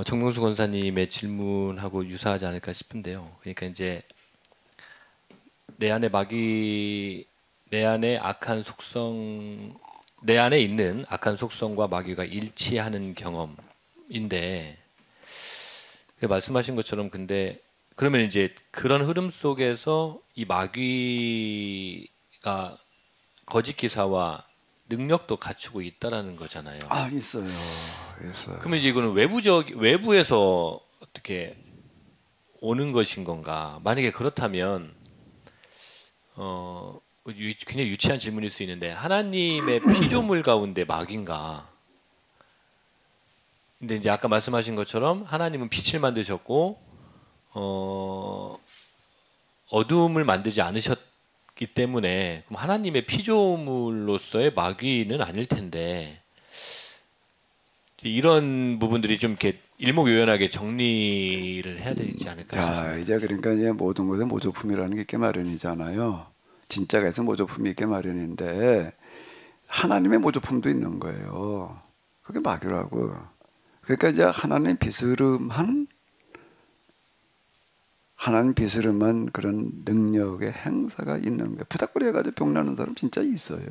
정명수 권사님의 질문하고 유사하지 않을까 싶은데요. 그러니까 이제 내 안에 있는 악한 속성과 마귀가 일치하는 경험인데 말씀하신 것처럼 근데 그러면 이제 그런 흐름 속에서 이 마귀가 거짓 기사와 능력도 갖추고 있다라는 거잖아요. 아, 있어요. 그러면 이제 이거는 외부에서 어떻게 오는 것인 건가? 만약에 그렇다면 굉장히 유치한 질문일 수 있는데 하나님의 피조물 가운데 마귀인가? 근데 이제 아까 말씀하신 것처럼 하나님은 빛을 만드셨고 어둠을 만들지 않으셨기 때문에 그럼 하나님의 피조물로서의 마귀는 아닐 텐데 이런 부분들이 좀 이렇게 일목요연하게 정리를 해야 되지 않을까 싶습니다. 자, 이제 그러니까 이제 모든 것에 모조품이라는 게 있게 마련이잖아요. 진짜가 있으면 모조품이 있게 마련인데 하나님의 모조품도 있는 거예요. 그게 마귀라고. 그러니까 이제 하나님 비스름한 그런 능력의 행사가 있는 거예요. 부닥거려 가지고 병나는 사람 진짜 있어요.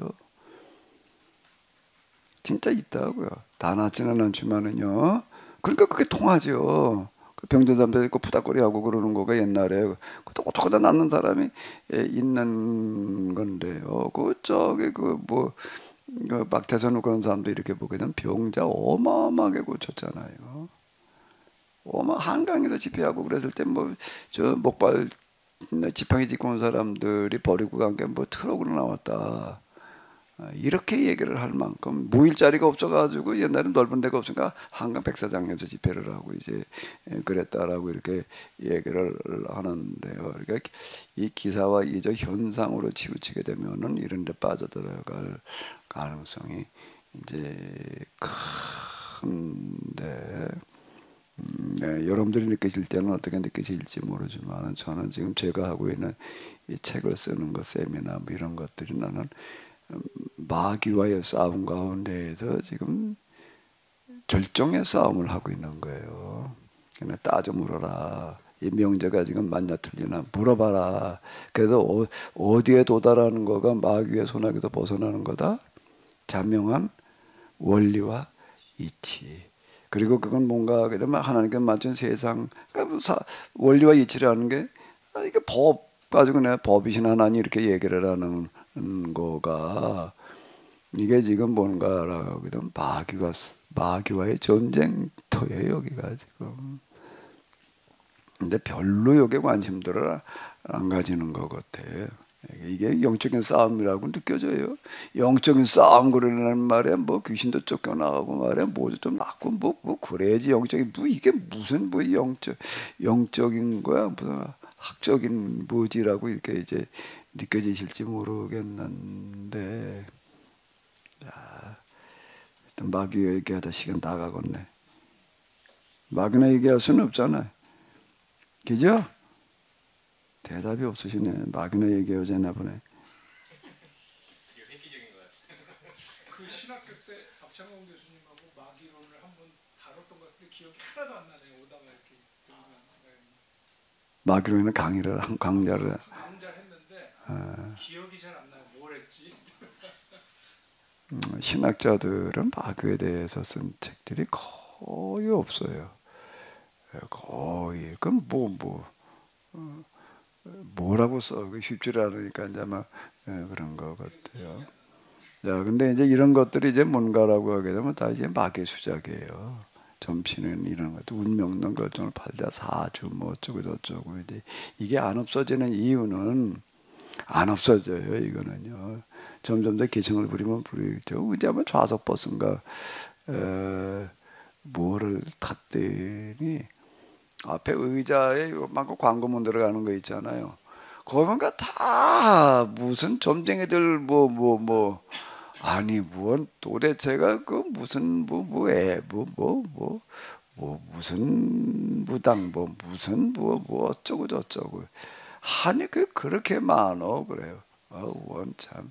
진짜 있다고요. 다 낫지는 않지만은요. 그러니까 그게 통하죠. 그 병든 사람들 있고 부닥거리 하고 그러는 거가 옛날에 어떻게 다 낫는 사람이 있는 건데요. 박태선 그런 사람도 이렇게 보게 되면 병자 어마어마하게 고쳤잖아요. 한강에서 집회하고 그랬을 때 저 목발 지팡이 짚고 온 사람들이 버리고 간 게 트럭으로 나왔다. 이렇게 얘기를 할 만큼 모일 자리가 없어가지고 옛날에 넓은 데가 없으니까 한강 백사장에서 집회를 하고 이제 그랬다라고 이렇게 얘기를 하는데요. 그러니까 이 기사와 이저 현상으로 치우치게 되면은 이런 데 빠져들어갈 가능성이 이제 큰데 네, 여러분들이 느끼실 때는 어떻게 느끼실지 모르지만 저는 지금 제가 하고 있는 이 책을 쓰는 것 세미나 이런 것들이 나는 마귀와의 싸움 가운데에서 지금 절정의 싸움을 하고 있는 거예요. 그냥 따져 물어라. 이 명제가 지금 맞냐 틀리나 물어봐라. 그래도 어디에 도달하는 거가 마귀의 손아귀에서 벗어나는 거다. 자명한 원리와 이치. 그리고 그건 뭔가 그러면 하나님께 맞춘 세상 그러니까 원리와 이치라는 게 이게 법 가지고 내가 법이신 하나님 이렇게 얘기를 하는 거가 이게 지금 뭔가라고 하면 마귀와의 전쟁터예요 여기가 지금. 근데 별로 여기에 관심들을 안 가지는 것 같아요. 이게 영적인 싸움이라고 느껴져요. 영적인 싸움 그러는 말에 귀신도 쫓겨나가고 말에 좀 낫고 그래야지 영적인 이게 무슨 영적인 거야 무슨 학적인 뭐지라고 이렇게 이제 느껴지실지 모르겠는데 일단 마귀 얘기하다 시간 다 가겠네. 마귀나 얘기할 수는 없잖아요. 그죠? 대답이 없으시네. 마귀나 얘기하잖아 보네. 그 신학교 때 박창범 교수님하고 마귀론을 한번 다뤘던 것 같은데 기억이 하나도 안 나네요. 오다가 이렇게 들으면 생각이. 마귀로 인한 강의를 강좌를 했는데 기억이 잘 안 나요. 뭘 했지? 신학자들은 마귀에 대해서 쓴 책들이 거의 없어요. 거의 그럼 뭐라고 써? 쉽지 않으니까 이제 막 그런 것 같아요. 자, 근데 이제 이런 것들이 이제 뭔가라고 하게 되면 다 이제 마귀의 수작이에요. 점치는 이런 것도 운명론 결정을 팔자 사주 뭐 어쩌고 저쩌고 이제 이게 안 없어지는 이유는 안 없어져요. 이거는요. 점점 더 기승을 부리면 부리죠. 이제 아마 좌석 버스인가 뭐를 탔더니 앞에 의자에 요만큼 광고문 들어가는 거 있잖아요. 거기가 다 무슨 점쟁이들 아니 무슨 도대체가 그 무슨 무슨 무당 무슨 어쩌고 저쩌고 하니 그렇게 많어 그래요. 원참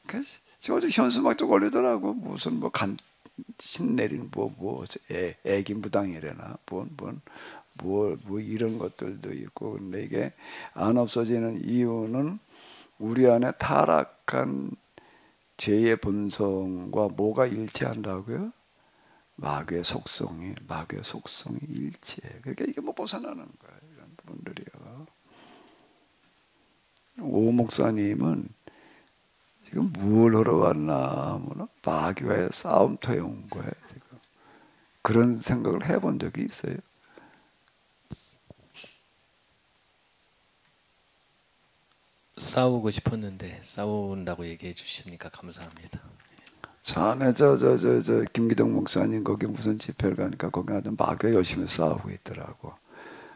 그래서 어제 현수막도 걸리더라고. 무슨 신내린 애기 무당이래나 뭐 이런 것들도 있고. 근데 이게 안 없어지는 이유는 우리 안에 타락한 죄의 본성과 뭐가 일치한다고요? 마귀의 속성이 일치해. 그러니까 이게 뭐 벗어나는 거예요. 이런 부분들이요. 오 목사님은 지금 뭘 하러 왔나? 마귀와의 싸움터에 온 거예요. 지금 그런 생각을 해본 적이 있어요? 싸우고 싶었는데 싸운다고 얘기해 주시니까 감사합니다. 전에 저 김기동 목사님 거기 무슨 집회를 가니까 거기 아주 마귀가 열심히 싸우고 있더라고.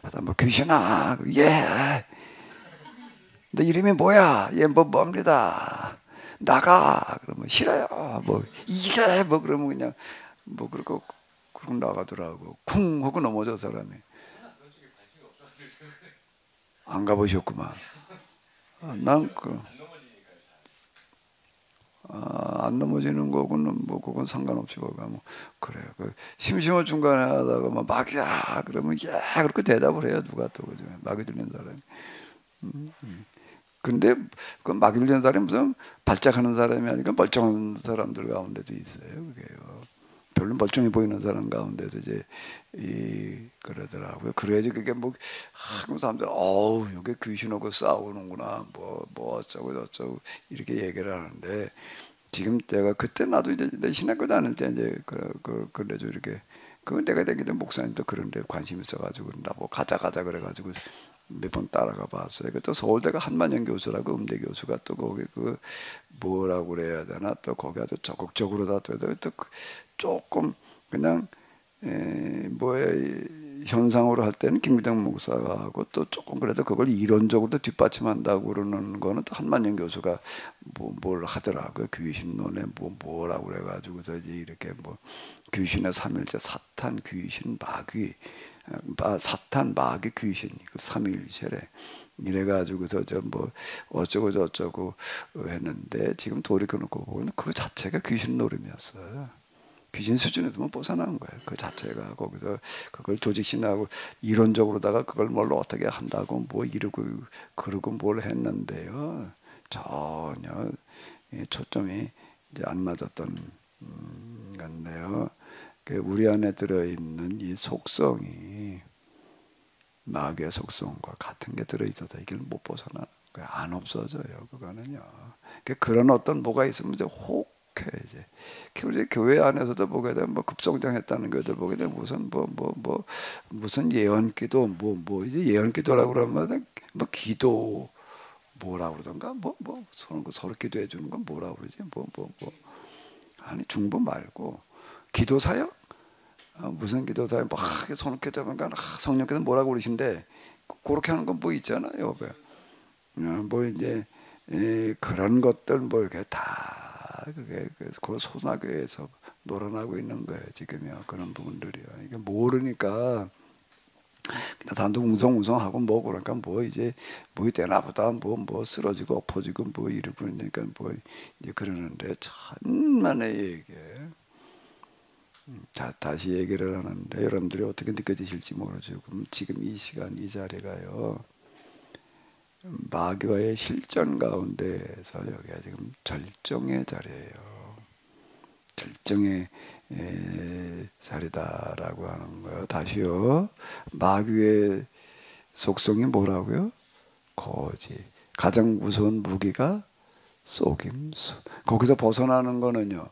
하다 뭐 귀신아, 예. 너 이름이 뭐야? 예, 뭡니다. 나가. 그러면 싫어요. 이게 그러면 그냥 그러고 나가더라고. 쿵 하고 넘어져 사람이. 안 가보셨구만. 난 안 넘어지는 거고는 그건 상관없이 그래요. 심심한 중간에 하다가 마귀야 그러면 야 그렇게 대답을 해요. 누가 또 그죠? 마귀 들리는 사람이. 근데 그 마귀 들리는 사람이 무슨 발작하는 사람이 아니라 멀쩡한 사람들 가운데도 있어요. 그게요. 별로 멀쩡해 보이는 사람 가운데서 이제 그러더라고요. 그래야지 그게 한국 사람들 여기 귀신하고 싸우는구나 어쩌고 저쩌고 이렇게 얘기를 하는데 지금 내가 그때 나도 이제 내 신학교 다닐 때 이제 그래도 이렇게 내가 되기도 목사님도 그런데 관심 있어가지고 나보고 가자 그래가지고 몇 번 따라가 봤어요. 또 서울대가 한만영 교수라고 음대 교수가 또 거기 뭐라고 그래야 되나 또 거기 아주 적극적으로 또 조금 그냥 현상으로 할 때는 김기동 목사가 하고 또 조금 그래도 그걸 이론적으로 뒷받침한다고 그러는 거는 또 한만영 교수가 뭘 하더라고요. 귀신론에 뭐라고 그래가지고서 이제 이렇게 귀신의 삼일체 사탄 귀신 마귀 사탄 마귀 귀신 삼일체래 이래가지고서 어쩌고 저쩌고 했는데 지금 돌이켜놓고 보면 그 자체가 귀신 노름이었어요. 귀신 수준에서 벗어난 거예요. 그 자체가 거기서 그걸 조직신하고 이론적으로다가 그걸 뭘 어떻게 한다고 이러고 그러고 뭘 했는데요. 전혀 초점이 이제 안 맞았던 건데요. 우리 안에 들어있는 이 속성이 마귀의 속성과 같은 게 들어있어서 이걸 못 벗어나는 거예요. 안 없어져요. 그거는요. 그런 어떤 뭐가 있으면 이제 이제 우리 교회 안에서도 보게 되면 급성장했다는 것들 보게 되면 무슨 예언기도 이제 예언기도라고 그러면 기도 뭐라고 그러던가 서로 기도해 주는 건 뭐라고 그러지 아니 중보 말고 기도 사역 무슨 기도 사역 손을 기도하면 성령께서 뭐라고 그러신데 그렇게 하는 건 있잖아요. 이제 그런 것들 이렇게 다 그게 그 소나교에서 놀아나고 있는 거예요. 지금요. 그런 부분들이요. 이게 모르니까 그냥 단도 웅성웅성하고 그러니까 이제 되나 보다 쓰러지고 엎어지고 이러고 있으니까 이제 그러는데 천만의 얘기예요. 자, 다시 얘기를 하는데 여러분들이 어떻게 느껴지실지 모르죠. 그럼 지금 이 시간 이 자리가요, 마귀와의 실전 가운데서 여기가 지금 절정의 자리예요. 절정의 자리다라고 하는 거예요. 다시요. 마귀의 속성이 뭐라고요? 거짓. 가장 무서운 무기가 속임수. 거기서 벗어나는 거는요.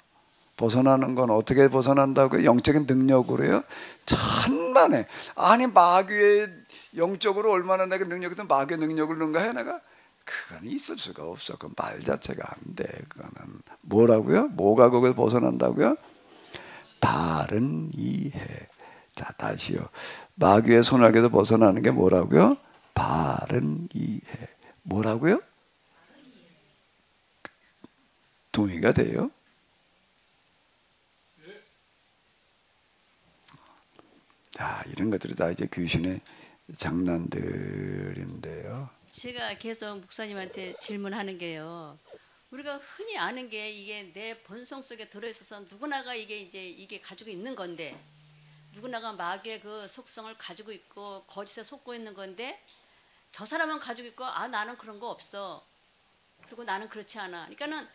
벗어나는 건 어떻게 벗어난다고요? 영적인 능력으로요? 천만에. 아니 마귀의 영적으로 얼마나 내가 능력에서 마귀의 능력을 능가해 내가? 그건 있을 수가 없어. 그 말 자체가 안 돼. 그거는 뭐라고요? 뭐가 거기서 벗어난다고요? 바른 이해. 자, 다시요. 마귀의 손아귀에서 벗어나는 게 뭐라고요? 바른 이해. 뭐라고요? 동의가 돼요? 자, 이런 것들이 다 이제 귀신의 장난들인데요. 제가 계속 목사님한테 질문하는 게요. 우리가 흔히 아는 게 이게 내 본성 속에 들어있어서 누구나가 이게 가지고 있는 건데, 누구나가 마귀의 그 속성을 가지고 있고 거짓에 속고 있는 건데, 저 사람은 가지고 있고 아 나는 그런 거 없어. 그리고 나는 그렇지 않아. 그러니까는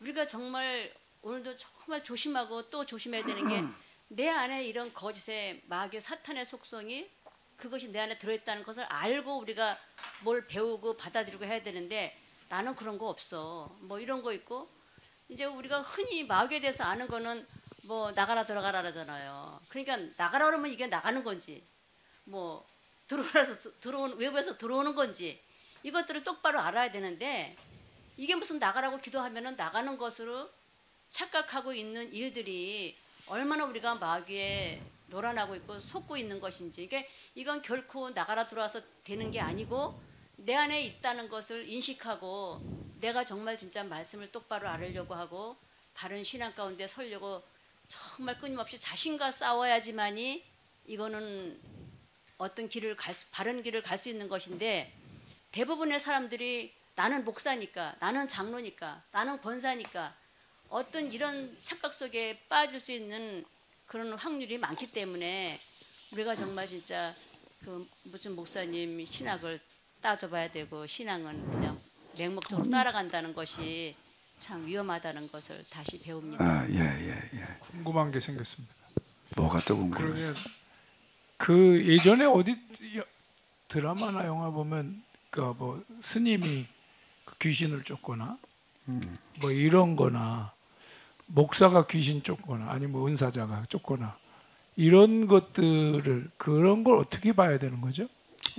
우리가 정말 오늘도 정말 조심하고 또 조심해야 되는 게 내 안에 이런 거짓의 마귀의 사탄의 속성이 그것이 내 안에 들어있다는 것을 알고 우리가 뭘 배우고 받아들이고 해야 되는데 나는 그런 거 없어. 뭐 이런 거 있고 이제 우리가 흔히 마귀에 대해서 아는 거는 뭐 나가라 들어가라 하잖아요. 그러니까 나가라 그러면 이게 나가는 건지 뭐 외부에서 들어오는 건지 이것들을 똑바로 알아야 되는데 이게 무슨 나가라고 기도하면은 나가는 것으로 착각하고 있는 일들이 얼마나 우리가 마귀에 놀아나고 있고 속고 있는 것인지 이건 결코 나가라 들어와서 되는 게 아니고 내 안에 있다는 것을 인식하고 내가 정말 진짜 말씀을 똑바로 알으려고 하고 바른 신앙 가운데 서려고 정말 끊임없이 자신과 싸워야지만이 이거는 어떤 바른 길을 갈 수 있는 것인데 대부분의 사람들이 나는 목사니까 나는 장로니까 나는 권사니까 어떤 이런 착각 속에 빠질 수 있는 그런 확률이 많기 때문에 우리가 정말 진짜 그 무슨 목사님 신학을 따져봐야 되고 신앙은 그냥 맹목적으로 따라간다는 것이 참 위험하다는 것을 다시 배웁니다. 아, 예. 궁금한 게 생겼습니다. 뭐가 또 궁금해? 그러면 그 예전에 어디 드라마나 영화 보면 그 뭐 스님이 귀신을 쫓거나 뭐 이런거나 목사가 귀신 쫓거나 아니면 뭐 은사자가 쫓거나 이런 것들을 그런 걸 어떻게 봐야 되는 거죠?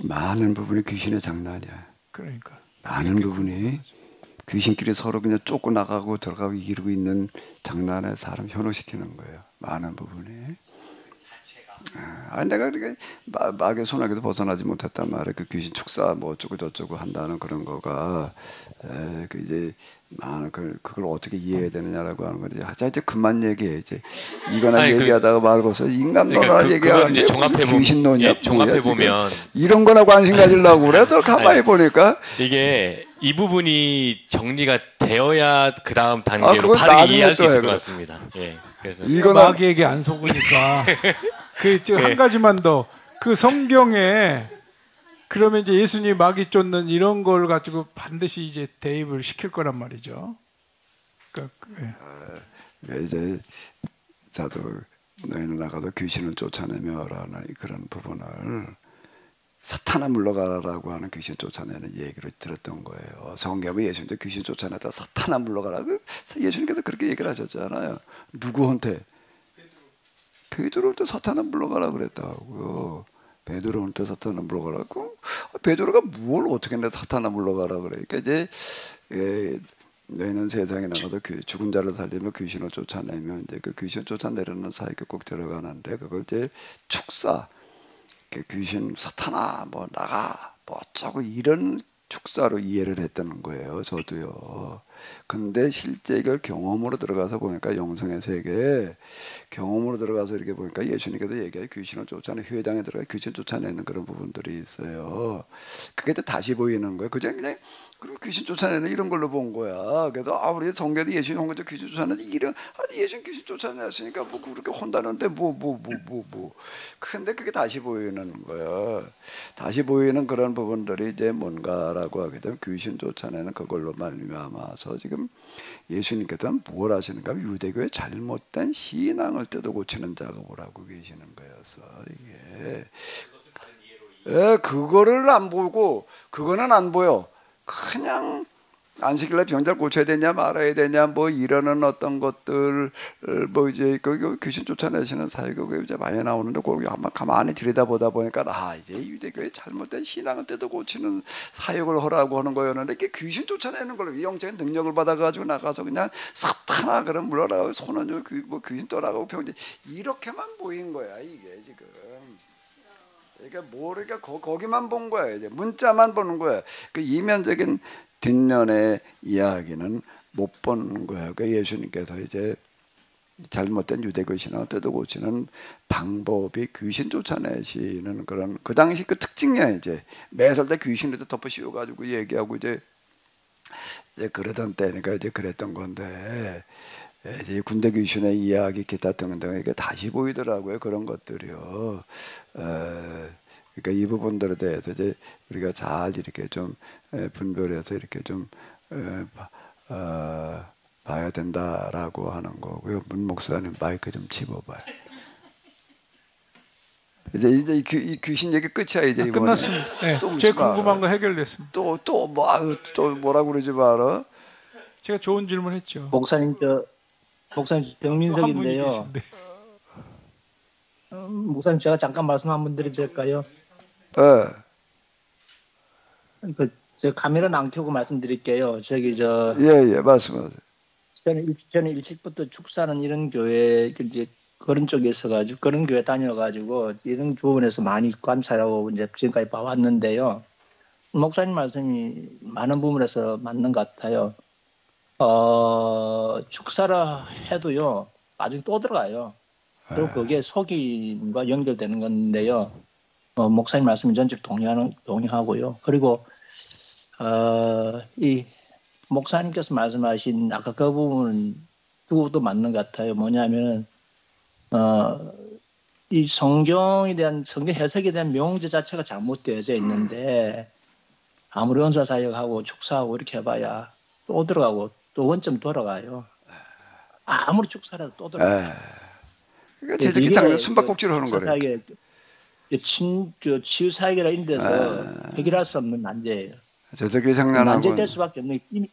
많은 부분이 귀신의 장난이야. 그러니까 많은 부분이 귀신끼리 서로 그냥 쫓고 나가고 들어가고 이러고 있는 장난에 사람 현혹시키는 거예요. 많은 부분이. 내가 그러니까 마귀의 손아귀에서 벗어나지 못했단 말이야. 그 귀신 축사 뭐 어쩌고 저쩌고 한다는 그런 거가 그 이제 많은 그걸 어떻게 이해해야 되느냐라고 하는 거지. 이제 그만 얘기해. 이제 이거나 얘기하다가 말고서 인간론이나 얘기하는 게 귀신론이야. 종합해 보면 이런 거나 관심 가지려고 그래. 또 가만히 보니까 이게 이 부분이 정리가 되어야 그 다음 단계로 바르게 이해할 수 있을 것 같습니다. 예, 그래서 이거 마귀에게 안 속으니까. 한 가지만 더. 그 성경에 그러면 이제 예수님이 마귀 쫓는 이런 걸 가지고 반드시 이제 대입을 시킬 거란 말이죠. 이제 자도 너희는 나가도 귀신을 쫓아내며라는 그런 부분을 사탄아 물러가라고 하는 귀신 쫓아내는 얘기를 들었던 거예요. 성경에 예수님도 귀신 쫓아내다 사탄아 물러가라고 예수님께서 그렇게 얘기를 하셨잖아요. 누구한테? 베드로한테 사탄아 물러가라 그랬다고요. 베드로한테 사탄아 물러가라고. 베드로가 뭘 어떻게 했는데 사탄아 물러가라 그래. 그러니까 이제 너희는 세상에 나가도 죽은 자를 살리며 귀신을 쫓아내면 이제 그 귀신 쫓아내려는 사이에 꼭 들어가는데 그걸 이제 축사, 귀신 사탄아 뭐 나가 뭐 어쩌고 이런 축사로 이해를 했다는 거예요. 저도요. 근데 실제 이걸 경험으로 들어가서 보니까 영성의 세계에 경험으로 들어가서 이렇게 보니까 예수님께서 얘기해 귀신을 쫓아내 회당에 들어가 귀신 쫓아내는 그런 부분들이 있어요. 그게 또 다시 보이는 거예요. 그냥 그리고 귀신 쫓아내는 이런 걸로 본 거야. 그래서 우리 성경에 예수님 온 거죠. 귀신 쫓아내는 이런 예수님 귀신 쫓아냈으니까 뭐 그렇게 혼다는데 뭐. 근데 그게 다시 보이는 거야. 다시 보이는 그런 부분들이 이제 뭔가라고 하게 되면 귀신 쫓아내는 그걸로 말미암아서 지금 예수님께서는 무엇 하시는가? 유대교의 잘못된 신앙을 뜯어 고치는 작업을 하고 계시는 거였어. 이게 그거를 안 보고 그거는 안 보여. 그냥 안식일날 병자를 고쳐야 되냐 말아야 되냐 뭐 이러는 어떤 것들 뭐 이제 그 귀신 쫓아내시는 사역이 이제 많이 나오는데 거기 한번 가만히 들여다보다 보니까 이제 유대교의 잘못된 신앙을 뜯어 고치는 사역을 하라고 하는 거였는데 이게 귀신 쫓아내는 걸로 영적인 능력을 받아가지고 나가서 그냥 사탄아 그럼 물러나고 손은 뭐 귀신 떠나가고 병자 이렇게만 보인 거야 이게 지금. 그러니까 모르니까 거기만 본 거야. 이제 문자만 보는 거야. 그 이면적인 뒷면의 이야기는 못 보는 거야. 그 예수님께서 이제 잘못된 유대교 신앙을 뜯어 고치는 방법이 귀신 쫓아내시는 그런 그 당시 그 특징이야. 이제 매설 때 귀신에도 덮어 씌워가지고 얘기하고 이제 그러던 때니까 이제 그랬던 건데. 이제 군대 귀신의 이야기 기타 등등 이게 다시 보이더라고요. 그런 것들이요. 그러니까 이 부분들에 대해서 이제 우리가 잘 이렇게 좀 분별해서 이렇게 좀 봐야 된다라고 하는 거고요. 문 목사님 마이크 좀 집어봐요. 이제 이 귀신 얘기 끝이야 이제. 끝났습니다. 네, 제 궁금한 거 해결됐습니다. 또 뭐라고 그러지 마라. 제가 좋은 질문했죠. 목사님 정민석인데요. 목사님 제가 잠깐 말씀 한번 드려도 될까요? 저 카메라는 안 켜고 말씀드릴게요. 예, 말씀하세요. 저는 일찍부터 축사는 이런 교회 이제 그런 쪽에 있어가지고 그런 교회 다녀가지고 이런 부분에서 많이 관찰하고 이제 지금까지 봐왔는데요. 목사님 말씀이 많은 부분에서 맞는 것 같아요. 축사라 해도요 나중에 또 들어가요. 그리고 그게 속임과 연결되는 건데요. 목사님 말씀이 전적으로 동의하고요. 그리고 이 목사님께서 말씀하신 아까 그 부분은 그것도 맞는 것 같아요. 뭐냐면 이 성경에 대한 성경 해석에 대한 명제 자체가 잘못되어져 있는데 아무리 은사 사역하고 축사하고 이렇게 해봐야 또 들어가고 또 원점 돌아가요. 아무리 축사라도 또 들어가요. 그러니까 제작기 장면 숨바꼭질을 하는 거래요. 치유 사역이라 이런 데서 해결할 수 없는 난제예요. 제작기 장난하고 난제될 수밖에 없는 이미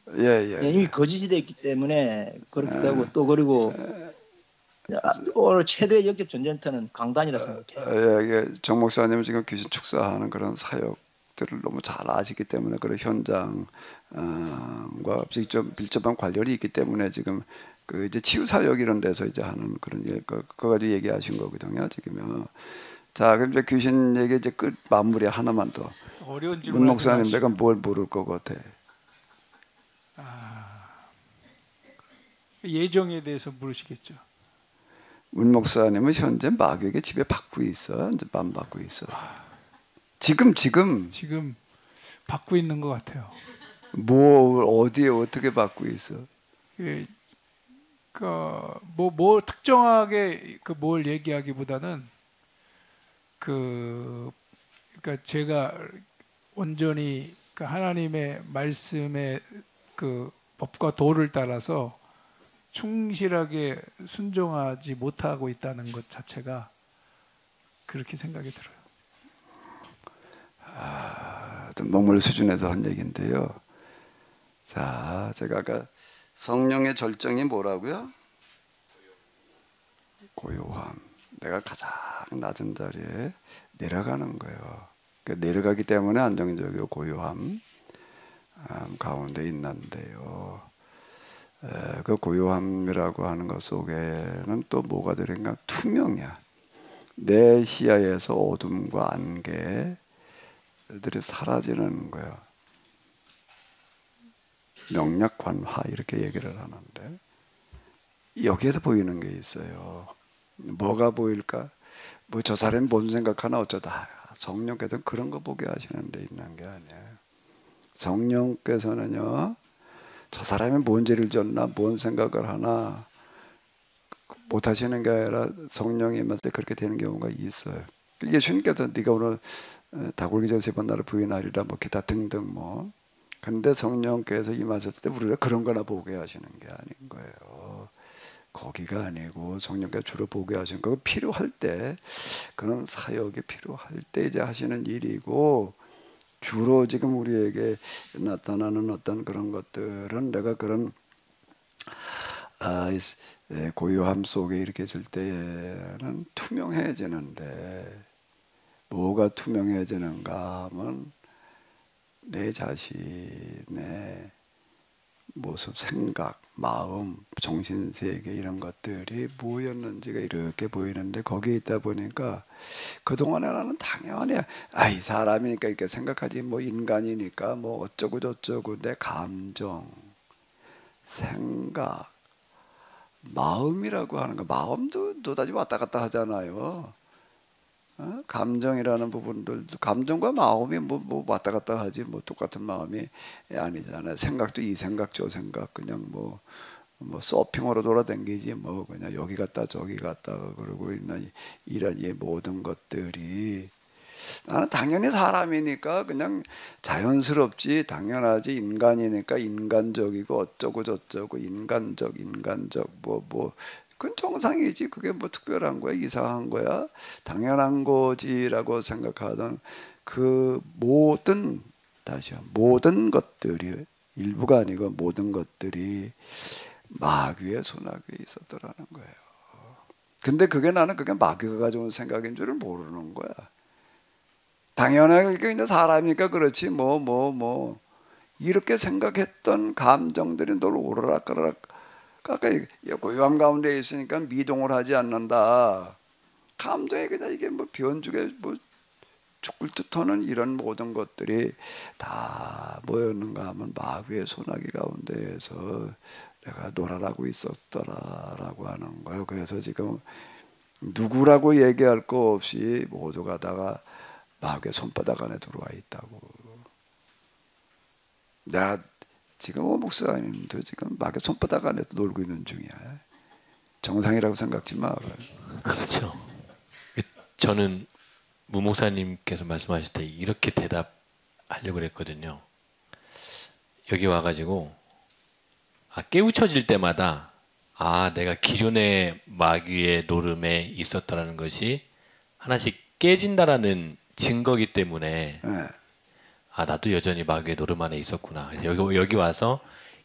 거짓이 되어 있기 때문에 그렇게 되고 또 그리고 오늘 최대의 역적 전쟁터는 강단이라 생각해요. 정 목사님은 지금 귀신 축사하는 그런 사역들을 너무 잘 아시기 때문에 그런 현장과 밀접한 관련이 있기 때문에 지금 그 이제 치유 사역 이런 데서 이제 하는 그런 그거 가지고 얘기하신 거거든요 지금요. 자, 그럼 이제 귀신 얘기 이제 끝 마무리 하나만 더. 어려운 질문. 문 목사님 내가 뭘 물을 것 같아? 예정에 대해서 물으시겠죠. 문 목사님은 현재 마귀에게 지배 받고 있어, 이제 맘 받고 있어. 지금 받고 있는 것 같아요. 뭐 어디에 어떻게 받고 있어? 뭐 특정하게 뭘 얘기하기보다는 그러니까 제가 온전히 하나님의 말씀의 그 법과 도를 따라서 충실하게 순종하지 못하고 있다는 것 자체가 그렇게 생각이 들어요. 먹물 수준에서 한 얘기인데요. 자, 제가 아까 성령의 절정이 뭐라고요? 고요함. 내가 가장 낮은 자리에 내려가는 거예요. 그러니까 내려가기 때문에 안정적이고 고요함 가운데 있는데요. 그 고요함이라고 하는 것 속에는 또 뭐가 들어있는가? 투명이야. 내 시야에서 어둠과 안개들이 사라지는 거예요. 명략관화 이렇게 얘기를 하는데 여기에서 보이는 게 있어요. 뭐가 보일까? 뭐 저 사람이 뭔 생각하나 어쩌다. 성령께서는 그런 거 보게 하시는 데 있는 게 아니에요. 성령께서는요, 저 사람이 뭔 죄를 졌나, 뭔 생각을 하나 못 하시는 게 아니라 성령이 임할 때 그렇게 되는 경우가 있어요. 예수님께서 네가 오늘 다굴기 전에 3번 나를 부인하리라 뭐 기타 등등 뭐. 근데 성령께서 임하셨을 때 우리가 그런 거나 보게 하시는 게 아닌 거예요. 거기가 아니고 성령께서 주로 보게 하시는 거 필요할 때 그런 사역이 필요할 때 이제 하시는 일이고 주로 지금 우리에게 나타나는 어떤 그런 것들은 내가 그런 고요함 속에 이렇게 있을 때에는 투명해지는데 뭐가 투명해지는가 하면 내 자신의 모습, 생각, 마음, 정신세계 이런 것들이 뭐였는지가 이렇게 보이는데 거기에 있다 보니까 그동안에 나는 당연히 이 사람이니까 이렇게 생각하지 뭐 인간이니까 뭐 어쩌고 저쩌고 내 감정, 생각, 마음이라고 하는 거 마음도 또다시 왔다 갔다 하잖아요. 감정이라는 부분들도 감정과 마음이 뭐 왔다 갔다 하지 뭐 똑같은 마음이 아니잖아요. 생각도 이 생각 저 생각 그냥 뭐 서핑으로 돌아다니지 뭐 그냥 여기 갔다 저기 갔다 그러고 있는 이런 이 모든 것들이 나는 당연히 사람이니까 그냥 자연스럽지 당연하지 인간이니까 인간적이고 어쩌고 저쩌고 인간적 뭐 그건 정상이지. 그게 뭐 특별한 거야, 이상한 거야, 당연한 거지라고 생각하던 그 모든 모든 것들이 일부가 아니고 모든 것들이 마귀의 손아귀에 있었더라는 거예요. 근데 나는 그게 마귀가 가져온 생각인 줄을 모르는 거야. 당연하게 그냥 사람이니까 그렇지 뭐 이렇게 생각했던 감정들이 널 오르락가락 고요함 가운데 있으니까 미동을 하지 않는다. 감정이 그냥 이게 뭐 변죽에 뭐 죽을 듯하는 이런 모든 것들이 다 뭐였는가 하면 마귀의 소나기 가운데에서 내가 놀아나고 있었더라라고 하는 거예요. 그래서 지금 누구라고 얘기할 거 없이 모두가 다가 마귀의 손바닥 안에 들어와 있다고. 내가 지금 목사님도 지금 마귀의 손바닥 안에 놀고 있는 중이야. 정상이라고 생각지 마. 그렇죠. 저는 무 목사님께서 말씀하실 때 이렇게 대답하려고 그랬거든요. 여기 와가지고 깨우쳐질 때마다 내가 기존의 마귀의 노름에 있었다라는 것이 하나씩 깨진다라는 증거기 때문에 나도 여전히 마귀의 노름 안에 있었구나. 여기 와서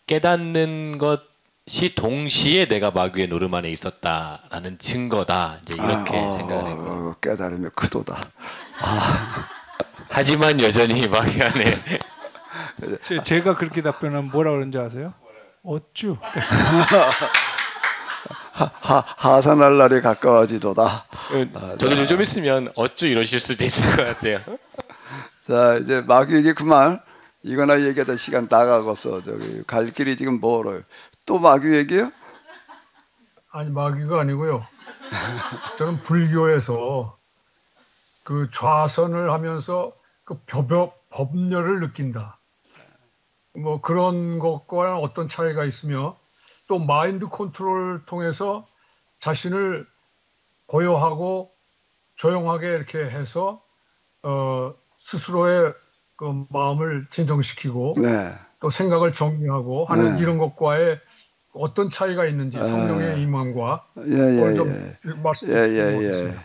깨닫는 것이 동시에 내가 마귀의 노름 안에 있었다라는 증거다. 이제 이렇게 생각을 했고. 깨달음이 크도다. 하지만 여전히 마귀 안에. 제가 그렇게 답변하면 뭐라 그런지 아세요? 어쭈. 하산할 날이 가까워지도다. 저도 좀 있으면 어쭈 이러실 수도 있을 것 같아요. 자, 이제 마귀 얘기 그만. 이거나 얘기하다 시간 다 가겠어. 저기 갈 길이 지금 멀어요. 또 마귀 얘기요? 아니 마귀가 아니고요. 저는 불교에서 그 좌선을 하면서 그 법렬을 느낀다. 뭐 그런 것과 어떤 차이가 있으며 또 마인드 컨트롤을 통해서 자신을 고요하고 조용하게 이렇게 해서 스스로의 그 마음을 진정시키고 또 생각을 정리하고 하는 이런 것과의 어떤 차이가 있는지 성령의 임함과 그걸 좀 말씀해 주세요.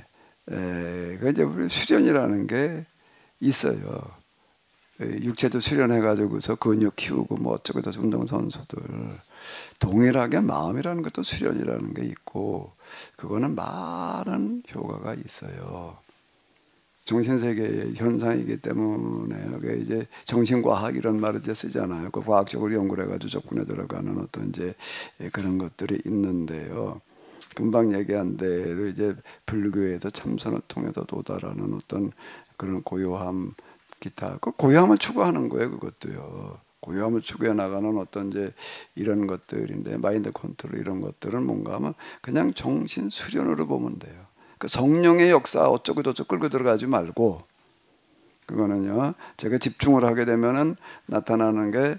그 이제 우리 수련이라는 게 있어요. 육체도 수련해가지고서 근육 키우고 뭐 어쩌고 저쩌고 운동 선수들 동일하게 마음이라는 것도 수련이라는 게 있고 그거는 많은 효과가 있어요. 정신세계의 현상이기 때문에 그게 이제 정신과학 이런 말을 이제 쓰잖아요. 그 과학적으로 연구를 해가지고 접근해 들어가는 어떤 이제 그런 것들이 있는데요. 금방 얘기한 대로 이제 불교에서 참선을 통해서 도달하는 어떤 그런 고요함 기타 그 고요함을 추구하는 거예요. 그것도요. 고요함을 추구해 나가는 어떤 이제 이런 것들인데, 마인드 컨트롤 이런 것들은 뭔가 하면 그냥 정신 수련으로 보면 돼요. 그 성령의 역사 어쩌고 저쩌고 끌고 들어가지 말고, 그거는요 제가 집중을 하게 되면은 나타나는 게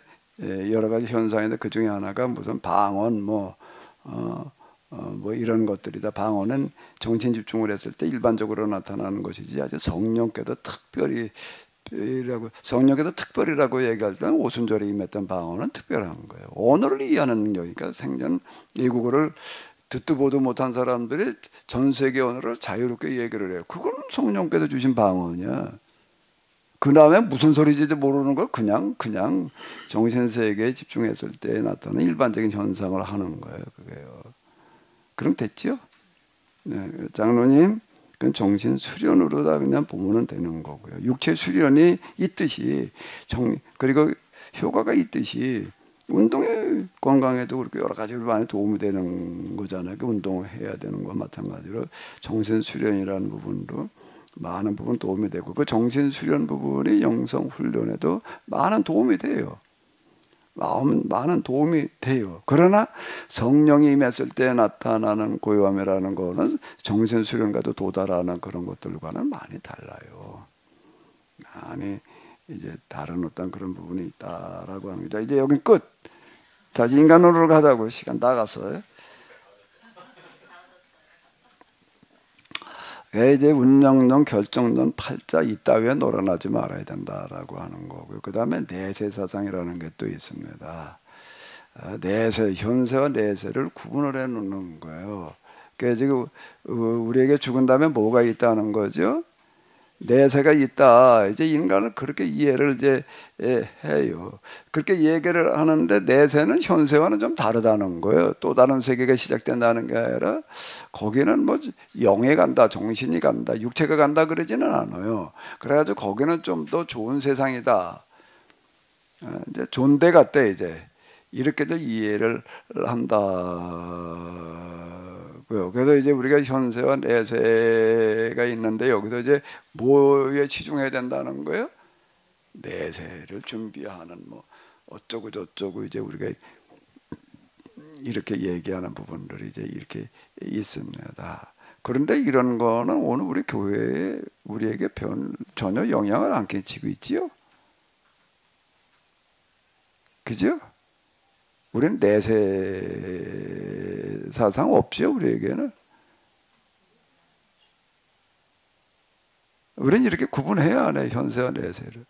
여러 가지 현상인데, 그 중에 하나가 무슨 방언 뭐 이런 것들이다. 방언은 정신 집중을 했을 때 일반적으로 나타나는 것이지, 아주 성령께도 특별이라고 얘기할 때는 오순절에 임했던 방언은 특별한 거예요. 언어를 이해하는 능력이니까, 생전 외국어를 듣도 보도 못한 사람들이 전 세계 언어를 자유롭게 얘기를 해요. 그건 성령께서 주신 방언이야. 그 다음에 무슨 소리인지 모르는 걸 그냥 정신세계에 집중했을 때 나타나는 일반적인 현상을 하는 거예요. 그게요. 그럼 됐죠? 네, 장로님, 그건 정신 수련으로 다 그냥 보면 되는 거고요. 육체 수련이 있듯이 그리고 효과가 있듯이 운동의 건강에도 그렇게 여러 가지로 많이 도움이 되는 거잖아요. 그 운동을 해야 되는 거와 마찬가지로 정신 수련이라는 부분도 많은 부분 도움이 되고, 그 정신 수련 부분이 영성 훈련에도 많은 도움이 돼요. 많은 도움이 돼요. 그러나 성령이 임했을 때 나타나는 고요함이라는 거는 정신 수련과도 도달하는 그런 것들과는 많이 달라요. 많이 이제 다른 어떤 그런 부분이 있다라고 합니다. 이제 여기 끝. 다시 인간론으로 가자고. 시간 나갔어요. 이제 운명론, 결정론, 팔자 이따위에 놀아나지 말아야 된다라고 하는 거고요. 그 다음에 내세 사상이라는 게 또 있습니다. 내세, 현세와 내세를 구분을 해 놓는 거예요. 그러니까 지금 우리에게 죽은 다음에 뭐가 있다는 거죠? 내세가 있다. 이제 인간은 그렇게 이해를 이제 해요. 그렇게 얘기를 하는데, 내세는 현세와는 좀 다르다는 거예요. 또 다른 세계가 시작된다는 게 아니라, 거기는 뭐 영이 간다, 정신이 간다, 육체가 간다 그러지는 않아요. 그래가지고 거기는 좀 더 좋은 세상이다. 이제 존대 같대. 이제 이렇게들 이해를 한다. 그래서 이제 우리가 현세와 내세가 있는데, 여기서 이제 뭐에 치중해야 된다는 거예요? 내세를 준비하는 뭐 어쩌고 저쩌고 이제 우리가 이렇게 얘기하는 부분들이 이제 이렇게 있습니다. 그런데 이런 거는 오늘 우리 교회에 우리에게 전혀 영향을 안 끼치고 있지요. 그죠? 우리는 내세 사상 없죠, 우리에게는. 우리는 이렇게 구분해야 하네, 현세와 내세를.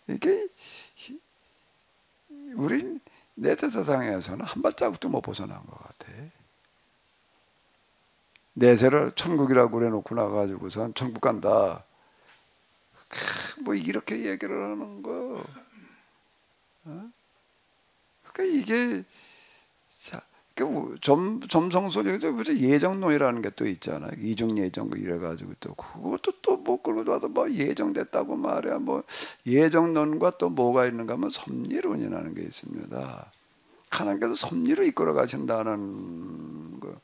이게 우린 내세 사상에서는 한 발자국도 못 벗어난 것 같아. 내세를 천국이라고 그래놓고 나가지고선 천국 간다. 뭐 이렇게 얘기를 하는 거. 그러니까 이게 점성소리에도 예정론이라는 게 또 있잖아요. 이중 예정 이래가지고 또 그것도 또 뭐 끌고 와서 뭐 예정됐다고 말이야. 뭐 예정론과 또 뭐가 있는가 하면 섭리론이라는 게 있습니다. 하나님께서 섭리로 이끌어 가신다는 거.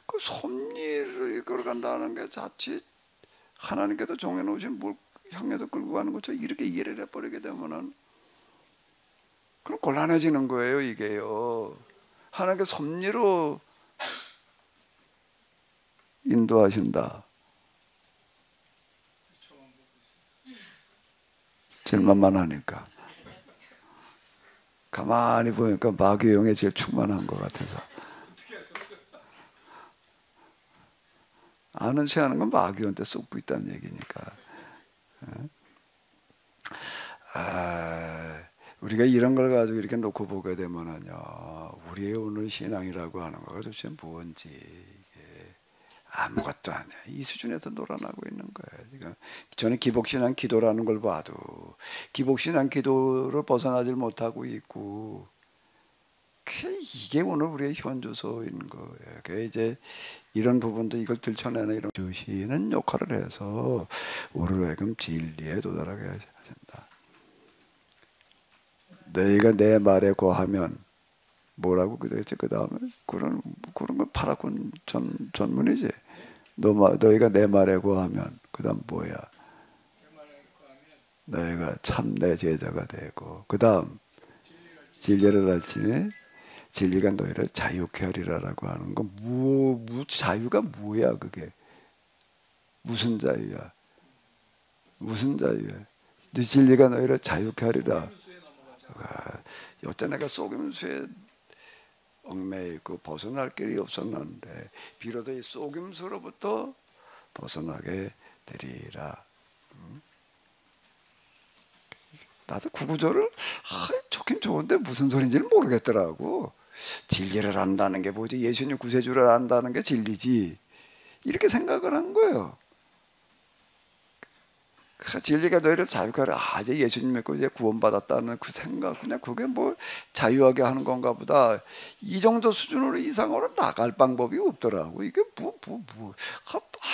그 섭리로 이끌어 간다는 게 자칫 하나님께서 정해놓으신 뭘 향해서 끌고 가는 것처럼 이렇게 이해를 해버리게 되면은 그럼 곤란해지는 거예요, 이게요. 하나님께서 섭리로 인도하신다. 제일 만만하니까. 가만히 보니까 마귀영에 제일 충만한 것 같아서. 아는 체 하는 건 마귀한테 쏟고 있다는 얘기니까. 우리가 이런 걸 가지고 이렇게 놓고 보게 되면은요, 우리의 오늘 신앙이라고 하는 거가 도대체 뭔지 이게 아무것도 아니야. 이 수준에서 놀아나고 있는 거예요. 지금 저는 기복신앙 기도라는 걸 봐도 기복신앙 기도를 벗어나질 못하고 있고, 이게 오늘 우리의 현주소인 거예요. 그 이제 이런 부분도 이걸 들춰내는 이런 주시는 역할을 해서 우리로 하여금 진리에 도달하게 하신다. 너희가 내 말에 고하면 뭐라고 그랬지? 그 다음에 그런 건 파라군 전문이지. 너희가 내 말에 고하면 그 다음 뭐야? 너희가 참 내 제자가 되고, 그 다음 진리를 알지니 진리가 너희를 자유케 하리라라고 하는 건 자유가 뭐야? 그게 무슨 자유야? 무슨 자유야? 진리가 너희를 자유케 하리라. 여태 내가 속임수에 얽매여 있고 벗어날 길이 없었는데 비로소 이 속임수로부터 벗어나게 되리라. 나도 그 구절을 좋긴 좋은데 무슨 소리인지는 모르겠더라고. 진리를 안다는 게 뭐지? 예수님 구세주를 안다는 게 진리지. 이렇게 생각을 한 거예요. 진리가 너희를 자유케 하라. 이제 예수님 믿고 이제 구원받았다는 그 생각, 그냥 그게 뭐 자유하게 하는 건가 보다. 이 정도 수준으로 이상으로 나갈 방법이 없더라고. 이게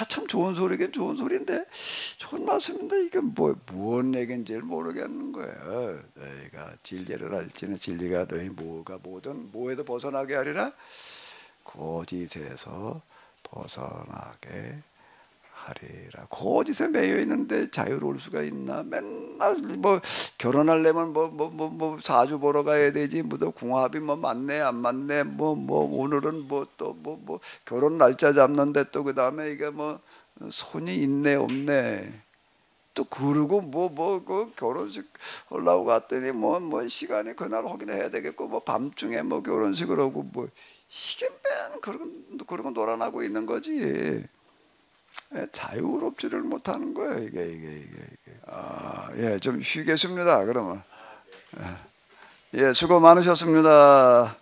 참 좋은 소리긴 좋은 소리인데, 좋은 말씀인데 이게 무언 얘기인지 모르겠는 거예요. 너희가 진리를 알지는 진리가 너희 뭐에도 벗어나게 하리라. 거짓에서 벗어나게 하리라. 거짓에 매여 있는데 자유로울 수가 있나? 맨날 뭐 결혼하려면 뭐 사주 보러 가야 되지. 또 궁합이 맞네 안 맞네. 오늘은 또 결혼 날짜 잡는데 또 그 다음에 이게 손이 있네 없네. 또 그러고 그 결혼식 하려고 갔더니 시간이 그날 확인해야 되겠고 밤중에 결혼식을 하고 이게 맨 그러고 놀아나고 있는 거지. 자유롭지를 못하는 거예요. 이게. 좀 쉬겠습니다. 그러면. 수고 많으셨습니다.